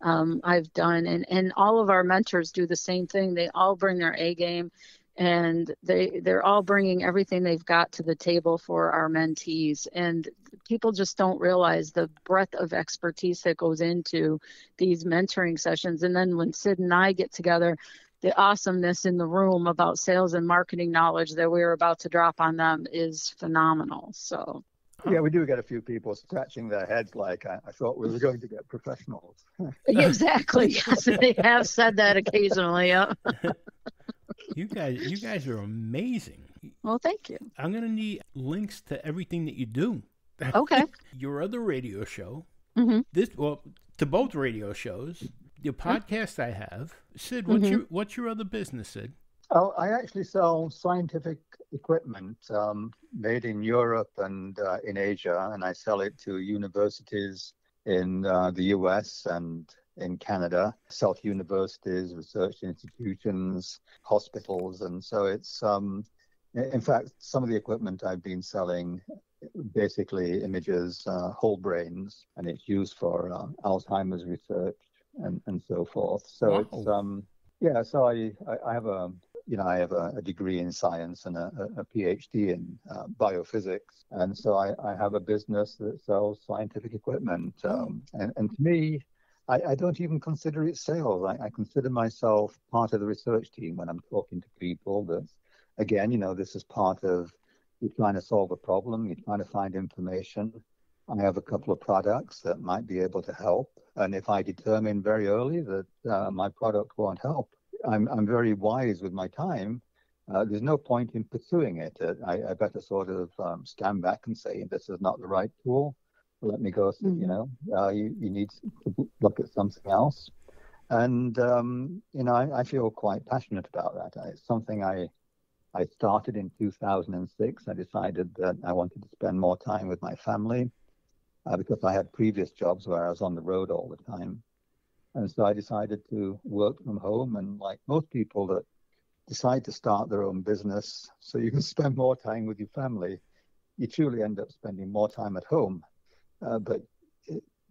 I've done. And all of our mentors do the same thing. They all bring their A game, and they're all bringing everything they've got to the table for our mentees. And people just don't realize the breadth of expertise that goes into these mentoring sessions. And then when Sid and I get together, the awesomeness in the room about sales and marketing knowledge that we're about to drop on them is phenomenal. So. Yeah, we do get a few people scratching their heads like, I thought we were going to get professionals. Exactly. Yes, they have said that occasionally. Yeah. You guys are amazing. Well, thank you. I'm going to need links to everything that you do. Okay. Your other radio show, mm-hmm. To both radio shows, your podcast I have. Sid, what's your other business, Sid? Oh, I actually sell scientific equipment made in Europe and in Asia, and I sell it to universities in the US and in Canada, self-universities, research institutions, hospitals. And so it's, in fact, some of the equipment I've been selling basically images whole brains, and it's used for Alzheimer's research and so forth. So wow. It's, so I have a degree in science and a PhD in biophysics. And so I have a business that sells scientific equipment. And to me, I don't even consider it sales. I consider myself part of the research team when I'm talking to people. That, again, this is part of you're trying to solve a problem, you're trying to find information. I have a couple of products that might be able to help. And if I determine very early that my product won't help, I'm very wise with my time. There's no point in pursuing it. I better sort of stand back and say, this is not the right tool. Let me go, you need to look at something else. And, I feel quite passionate about that. It's something I started in 2006. I decided that I wanted to spend more time with my family because I had previous jobs where I was on the road all the time. And so I decided to work from home. And like most people that decide to start their own business so you can spend more time with your family, you truly end up spending more time at home. But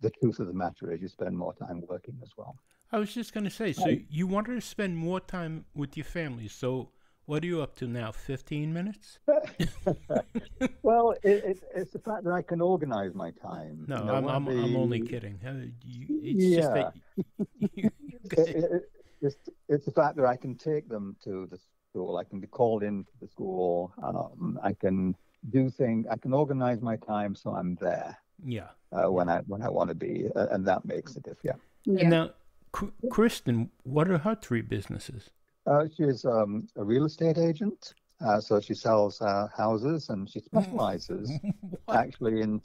the truth of the matter is you spend more time working as well. I was just going to say, so you wanted to spend more time with your family. So what are you up to now, 15 minutes? Well, it's the fact that I can organize my time. No, I'm only kidding. It's just that It's the fact that I can take them to the school. I can be called into the school. I can do things. I can organize my time so I'm there. Yeah. When I want to be, and that makes a difference. Yeah. And now, Kristen, what are her 3 businesses? She's a real estate agent. So she sells houses, and she specializes actually in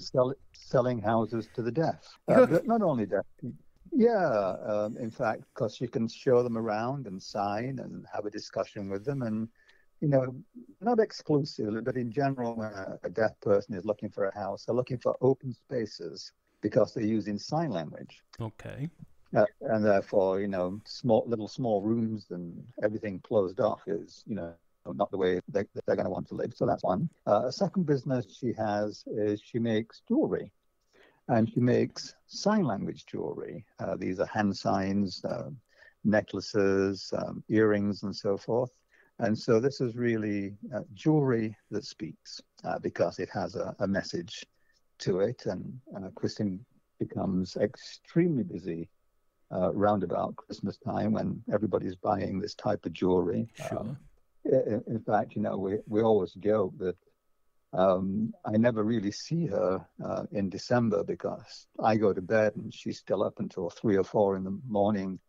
selling houses to the deaf. But not only deaf people. Yeah, in fact, because she can show them around and sign and have a discussion with them. And, not exclusively, but in general, when a deaf person is looking for a house, they're looking for open spaces because they're using sign language. Okay. And therefore, small rooms and everything closed off is, not the way they're going to want to live. So that's one. A second business she has is she makes jewelry. And she makes sign language jewelry. These are hand signs, necklaces, earrings, and so forth. And so this is really jewelry that speaks because it has a message to it. And Kristen becomes extremely busy round about Christmas time when everybody's buying this type of jewelry. Sure. In fact, we always joke that I never really see her in December because I go to bed and she's still up until 3 or 4 in the morning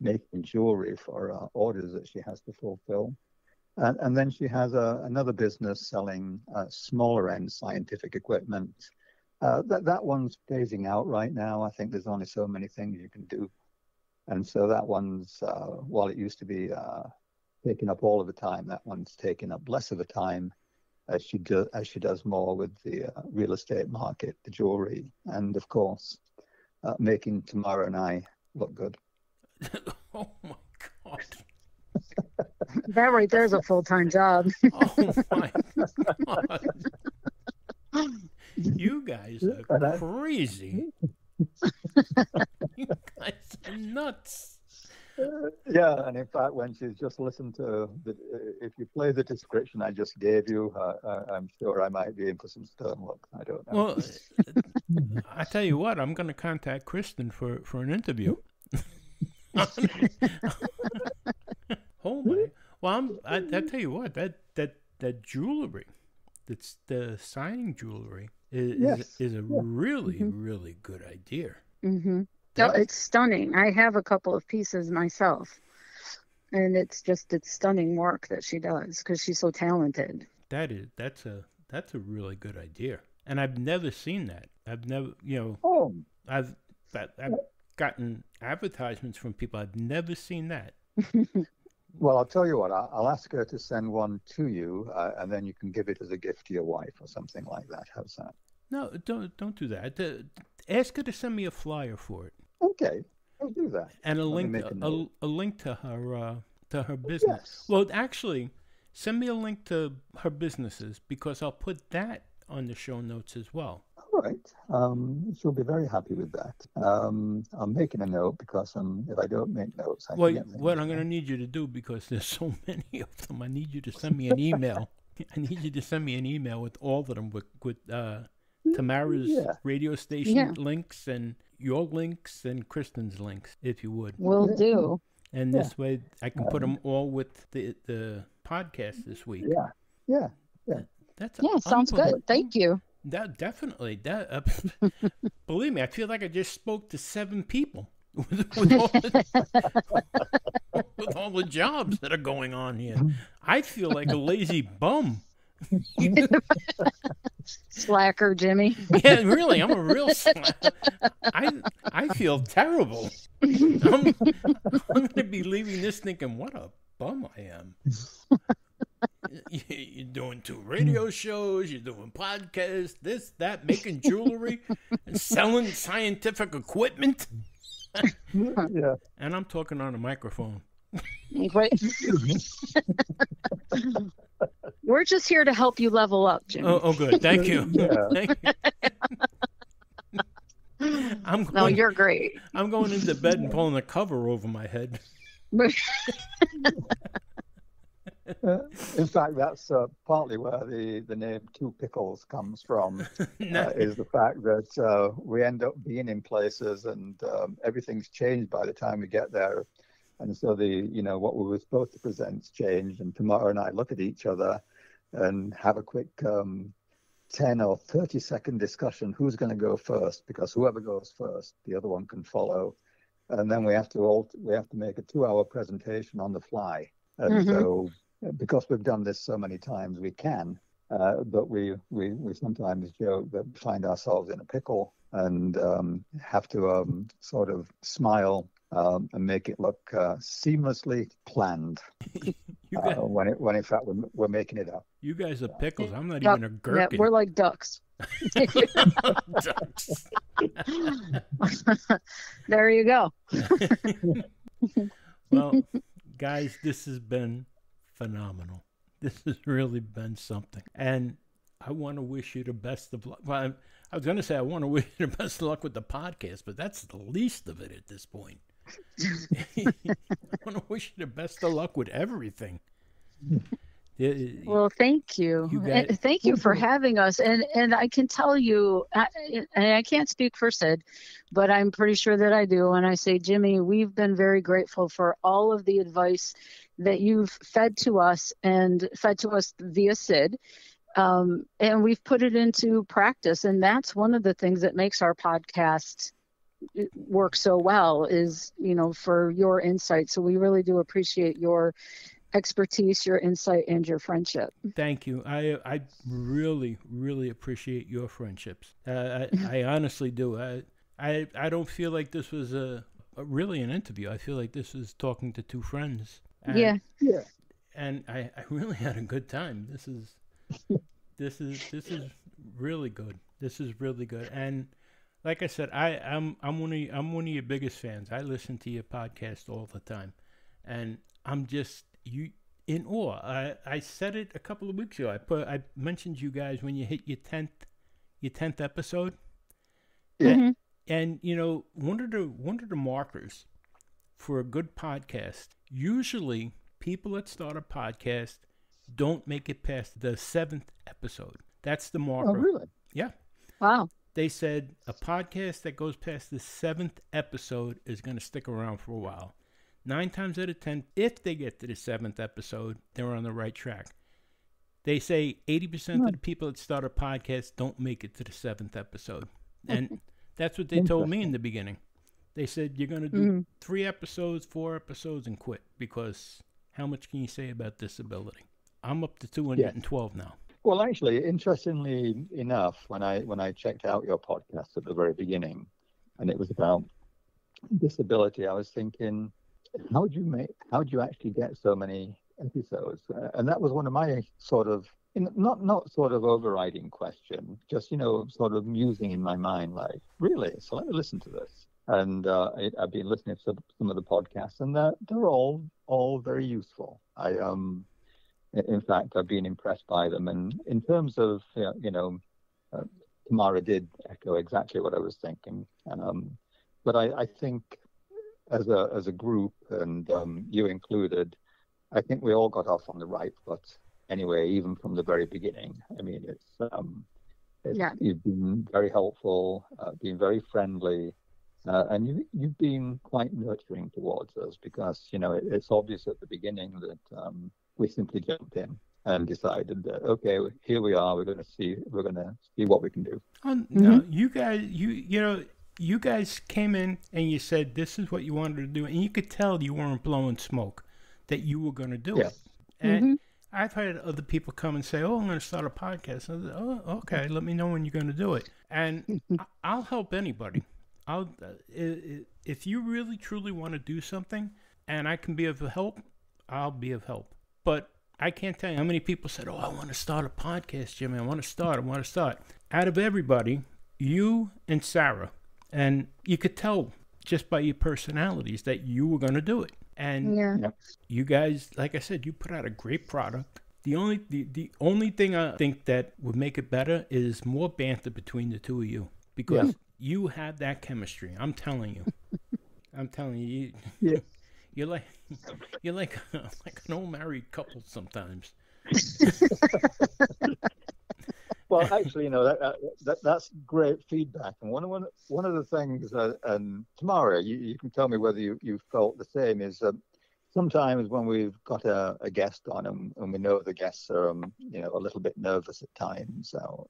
making jewelry for orders that she has to fulfill. And then she has another business selling smaller end scientific equipment. That one's phasing out right now. I think there's only so many things you can do. And so that one's, while it used to be taking up all of the time, that one's taking up less of the time as she does more with the real estate market, the jewelry, and of course, making Tamara and I look good. Oh my God! That right there's a full-time job. Oh my God! You guys are crazy. You guys are nuts. Yeah, and in fact, when she's just listened to if you play the description I just gave you, I'm sure I might be in for some stern look. I don't know. Well, I tell you what, I'm going to contact Kristen for an interview. Oh my! Well, I tell you what, that jewelry, that's the signing jewelry, is a really really good idea. Mm-hmm. No, it's stunning. I have a couple of pieces myself, and it's stunning work that she does because she's so talented. That's a really good idea, and I've never seen that. I've never, I've gotten advertisements from people. I've never seen that. Well, I'll tell you what. I'll ask her to send one to you, and then you can give it as a gift to your wife or something like that. How's that? No, don't do that. Ask her to send me a flyer for it. Okay, I'll do that. And a link to her business. Yes. Well, actually, send me a link to her businesses because I'll put that on the show notes as well. All right. She'll be very happy with that. I'm making a note because if I don't make notes, I forget things. What I'm going to need you to do, because there's so many of them, I need you to send me an email. I need you to send me an email with all of them with Tamara's radio station links and your links and Kristen's links, if you would. Will do. And this way I can put them all with the podcast this week. Yeah. That's sounds good. Thank you. That definitely. Believe me, I feel like I just spoke to 7 people with all the jobs that are going on here. I feel like a lazy bum. Slacker, Jimmy. Yeah, really, I'm a real slacker. I feel terrible. I'm going to be leaving this thinking, what a bum I am. You're doing 2 radio shows, you're doing podcasts, this, that, making jewelry, and selling scientific equipment. Yeah. And I'm talking on a microphone. Right. We're just here to help you level up, Jimmy. Oh good. Thank you. Thank you. You're great. I'm going into bed and pulling the cover over my head. In fact, that's partly where the name Two Pickles comes from, is the fact that we end up being in places and everything's changed by the time we get there. And so what we were supposed to present's changed, and Tamara and I look at each other and have a quick 10 or 30-second discussion, who's going to go first, because whoever goes first, the other one can follow. And then we have to make a 2-hour presentation on the fly. And so, because we've done this so many times, we can, but we sometimes joke that we find ourselves in a pickle and have to sort of smile and make it look seamlessly planned, when in fact we're making it up. You guys are pickles. I'm not even a gherkin. Yeah, we're like ducks. Ducks. There you go. Well, guys, this has been phenomenal. This has really been something. And I want to wish you the best of luck. Well, I was going to say I want to wish you the best of luck with the podcast, but that's the least of it at this point. I want to wish you the best of luck with everything. Well, thank you. Thank you for having us. And I can tell you, I can't speak for Sid, but I'm pretty sure that I do. And I say, Jimmy, we've been very grateful for all of the advice that you've fed to us via Sid. And we've put it into practice. And that's one of the things that makes our podcast work so well is, for your insight. So we really do appreciate your expertise, your insight, and your friendship. Thank you. I really, really appreciate your friendships. I honestly do. I don't feel like this was really an interview. I feel like this was talking to two friends. And, yeah. And I really had a good time. This is really good. This is really good. And like I said, I'm one of your biggest fans. I listen to your podcast all the time, and I'm just in awe. I said it a couple of weeks ago. I mentioned you guys when you hit your 10th episode. Yeah. And one of the markers for a good podcast, usually people that start a podcast don't make it past the 7th episode. That's the marker. Oh, really? Yeah. Wow. They said a podcast that goes past the 7th episode is going to stick around for a while. 9 times out of 10, if they get to the 7th episode, they're on the right track. They say 80% of the people that start a podcast don't make it to the 7th episode. And that's what they told me in the beginning. They said, you're going to do 3 episodes, 4 episodes, and quit, because how much can you say about disability? I'm up to 212 now. Well, actually, interestingly enough, when I checked out your podcast at the very beginning, and it was about disability, I was thinking, how do you actually get so many episodes? And that was one of my sort of, not sort of overriding question, just, sort of musing in my mind, like, really? So let me listen to this. And I've been listening to some of the podcasts, and they're all very useful. In fact, I've been impressed by them. And in terms of, Tamara did echo exactly what I was thinking. But I think as a group, and you included, I think we all got off on the right foot anyway, even from the very beginning. I mean, you've been very helpful, been very friendly, and you've been quite nurturing towards us, because, it's obvious at the beginning that we simply jumped in and decided that, okay, here we are. We're going to see what we can do. No, you guys came in and you said this is what you wanted to do, and you could tell you weren't blowing smoke, that you were going to do it. And I've had other people come and say, "Oh, I'm going to start a podcast." I said, "Oh, okay. Let me know when you're going to do it." And I'll help anybody. If you really truly want to do something, and I can be of help, I'll be of help. But I can't tell you how many people said, "Oh, I want to start a podcast, Jimmy. I want to start. Out of everybody, you and Sarah, and you could tell just by your personalities that you were going to do it. And you guys, like I said, you put out a great product. The only thing I think that would make it better is more banter between the two of you, because you have that chemistry. I'm telling you. You're like you're like like an old married couple sometimes. Well, actually, that's great feedback. And one of the things, and Tamara, you can tell me whether you felt the same, is sometimes when we've got a guest on and we know the guests are, a little bit nervous at times. So,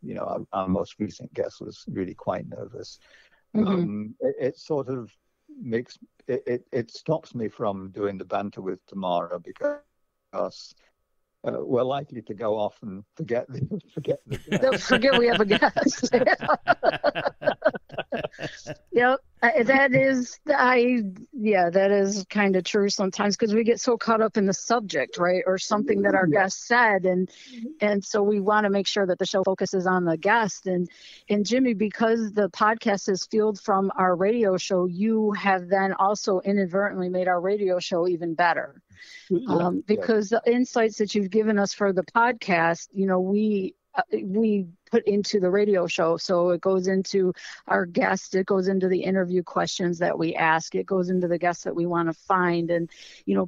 our most recent guest was really quite nervous. It sort of makes it stops me from doing the banter with Tamara because we're likely to go off and forget the Don't forget we have a guest. Yep, that is kind of true sometimes, because we get so caught up in the subject, right, or something that our guest said, and so we want to make sure that the show focuses on the guest. And Jimmy, because the podcast is fueled from our radio show, you have then also inadvertently made our radio show even better. Because the insights that you've given us for the podcast, we put into the radio show. So it goes into our guests, it goes into the interview questions that we ask, it goes into the guests that we want to find, and,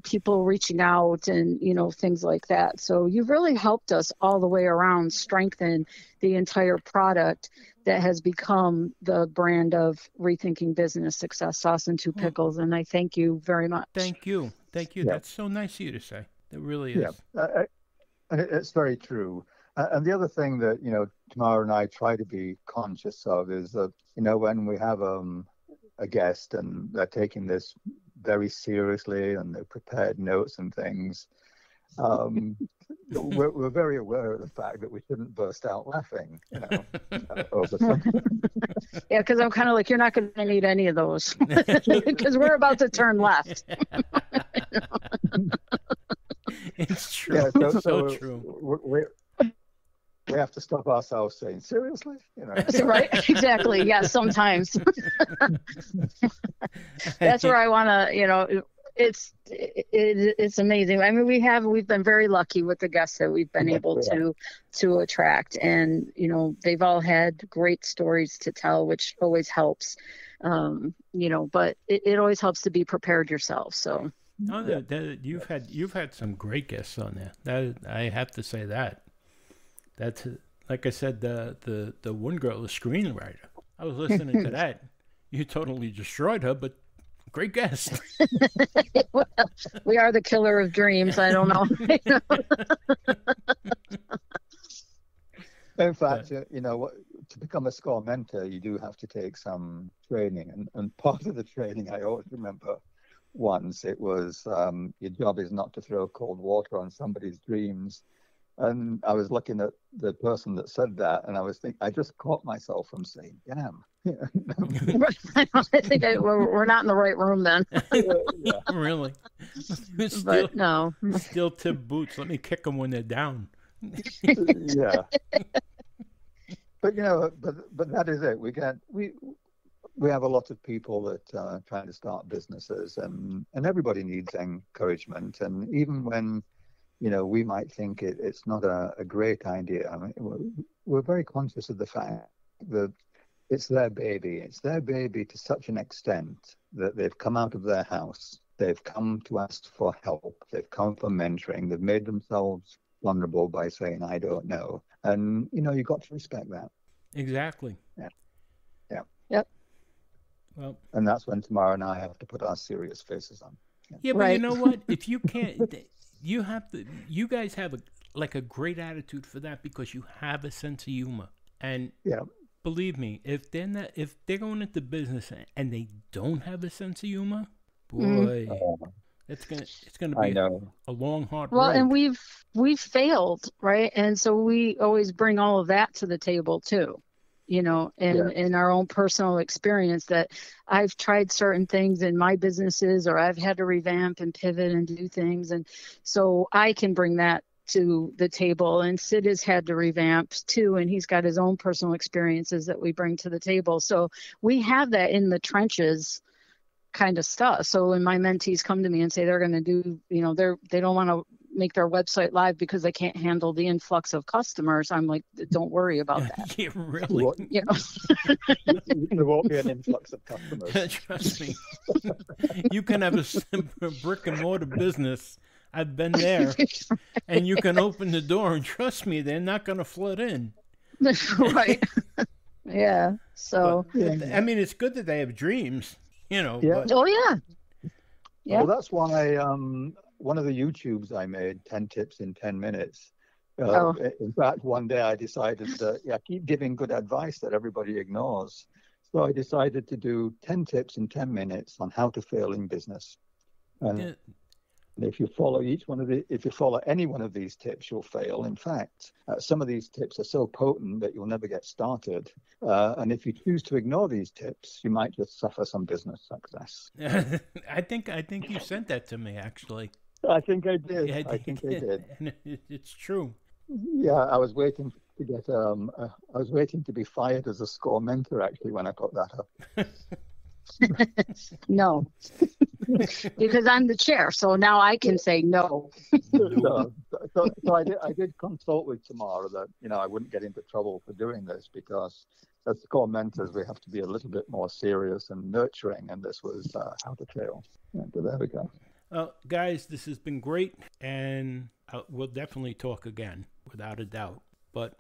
people reaching out and, things like that. So you've really helped us all the way around strengthen the entire product that has become the brand of Rethinking Business Success Sauce and Two Pickles. And I thank you very much. Thank you. Yeah. That's so nice of you to say. It really is. Yeah, it's very true. And the other thing that, Tamara and I try to be conscious of is that, when we have a guest and they're taking this very seriously and they've prepared notes and things, we're very aware of the fact that we shouldn't burst out laughing, over something. Yeah, because I'm kind of like, you're not going to need any of those because we're about to turn left. It's true. Yeah, so true. We have to stop ourselves saying, seriously? Right? Exactly. Yeah, sometimes. That's where I want to, it's amazing. I mean, we've been very lucky with the guests that we've been able to attract, and they've all had great stories to tell, which always helps. But it always helps to be prepared yourself. So. You've had some great guests on there. That I have to say that. That's like I said, the one girl, the screenwriter. I was listening to that. You totally destroyed her, but great guest. Well, we are the killer of dreams. I don't know. In fact, to become a SCORE mentor, you do have to take some training, and part of the training I always remember. Once it was your job is not to throw cold water on somebody's dreams, and I was looking at the person that said that, and I was thinking, I just caught myself from saying, "Damn." I think we're not in the right room then. Yeah. Really? But no. Still tip boots. Let me kick them when they're down. Yeah. But but that is it. We have a lot of people that are trying to start businesses, and everybody needs encouragement. And even when, we might think it's not a great idea, I mean, we're very conscious of the fact that it's their baby. It's their baby to such an extent that they've come out of their house. They've come to ask for help. They've come for mentoring. They've made themselves vulnerable by saying, I don't know. And, you've got to respect that. Exactly. Yeah. Yep. Well, and that's when Tamara and I have to put our serious faces on. Yeah, but you know what? If you can't, you have to. You guys have a great attitude for that, because you have a sense of humor. And believe me, if they're going into business and they don't have a sense of humor, boy, it's gonna be a long, hard road. Well, and we've failed, right? And so we always bring all of that to the table too. In our own personal experience, that I've tried certain things in my businesses, or I've had to revamp and pivot and do things. And so I can bring that to the table, and Sid has had to revamp too, and he's got his own personal experiences that we bring to the table. So we have that in the trenches kind of stuff. So when my mentees come to me and say they're going to do, they don't want to make their website live because they can't handle the influx of customers. I'm like, don't worry about that. Yeah, really. You know? There won't be an influx of customers. Trust me. You can have a brick and mortar business. I've been there. And you can open the door, and trust me, they're not going to flood in. Right. Yeah. So, but, I mean, it's good that they have dreams, you know. Yeah. But... Oh, yeah. Yeah. Well, that's why one of the YouTubes I made, 10 tips in 10 minutes. In fact, one day I decided that, I keep giving good advice that everybody ignores. So I decided to do 10 tips in 10 minutes on how to fail in business. And if you follow if you follow any one of these tips, you'll fail. In fact, some of these tips are so potent that you'll never get started. And if you choose to ignore these tips, you might just suffer some business success. I think you sent that to me, actually. I think I did. Yeah, I think I did. And it's true. Yeah, I was waiting to get I was waiting to be fired as a score mentor actually when I put that up. No, because I'm the chair, so now I can say no. So I did consult with Tamara that I wouldn't get into trouble for doing this, because as score mentors we have to be a little bit more serious and nurturing, and this was how to fail. But there we go. Guys, this has been great, and we'll definitely talk again, without a doubt. But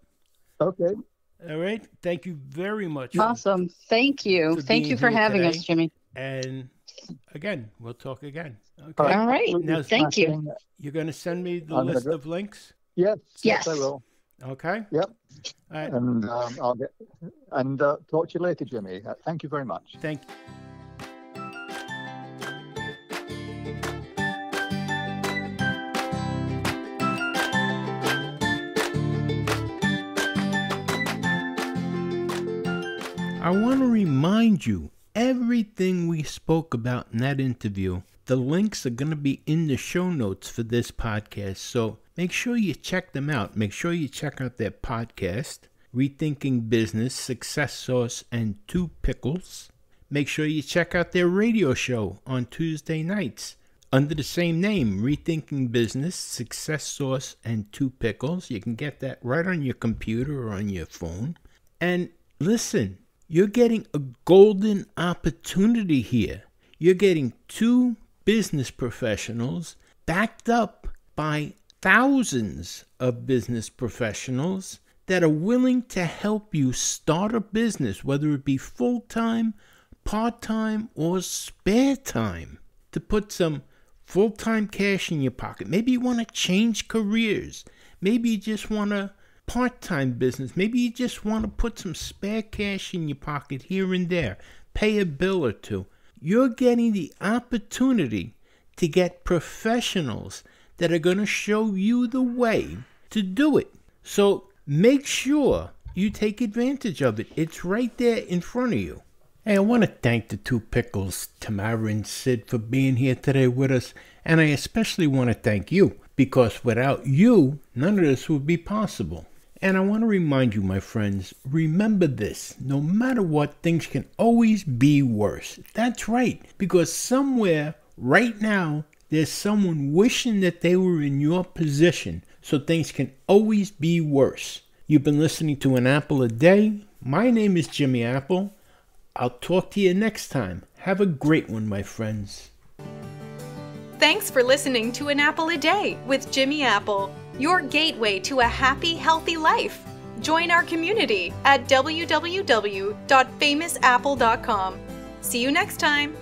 okay. All right. Thank you very much. Awesome. Thank you. Thank you for having us, Jimmy. And again, we'll talk again. Okay. All right. Now, thank you. You're going to send me the list of links? Yes. Yes, I will. Okay. Yep. All right. And I'll talk to you later, Jimmy. Thank you very much. Thank you. I want to remind you, everything we spoke about in that interview, the links are going to be in the show notes for this podcast. So make sure you check them out. Make sure you check out their podcast, Rethinking Business, Success Sauce, and Two Pickles. Make sure you check out their radio show on Tuesday nights under the same name, Rethinking Business, Success Sauce, and Two Pickles. You can get that right on your computer or on your phone. And listen, you're getting a golden opportunity here. You're getting two business professionals backed up by thousands of business professionals that are willing to help you start a business, whether it be full-time, part-time, or spare time, to put some full-time cash in your pocket. Maybe you want to change careers. Maybe you just want to part-time business. Maybe you just want to put some spare cash in your pocket here and there, pay a bill or two. You're getting the opportunity to get professionals that are going to show you the way to do it. So make sure you take advantage of it. It's right there in front of you. Hey, I want to thank the Two Pickles, Tamara and Sid, for being here today with us. And I especially want to thank you, because without you, none of this would be possible. And I want to remind you, my friends, remember this. No matter what, things can always be worse. That's right, because somewhere right now, there's someone wishing that they were in your position, so things can always be worse. You've been listening to An Apple a Day. My name is Jimmy Apple. I'll talk to you next time. Have a great one, my friends. Thanks for listening to An Apple a Day with Jimmy Apple, your gateway to a happy, healthy life. Join our community at www.famousapple.com. See you next time.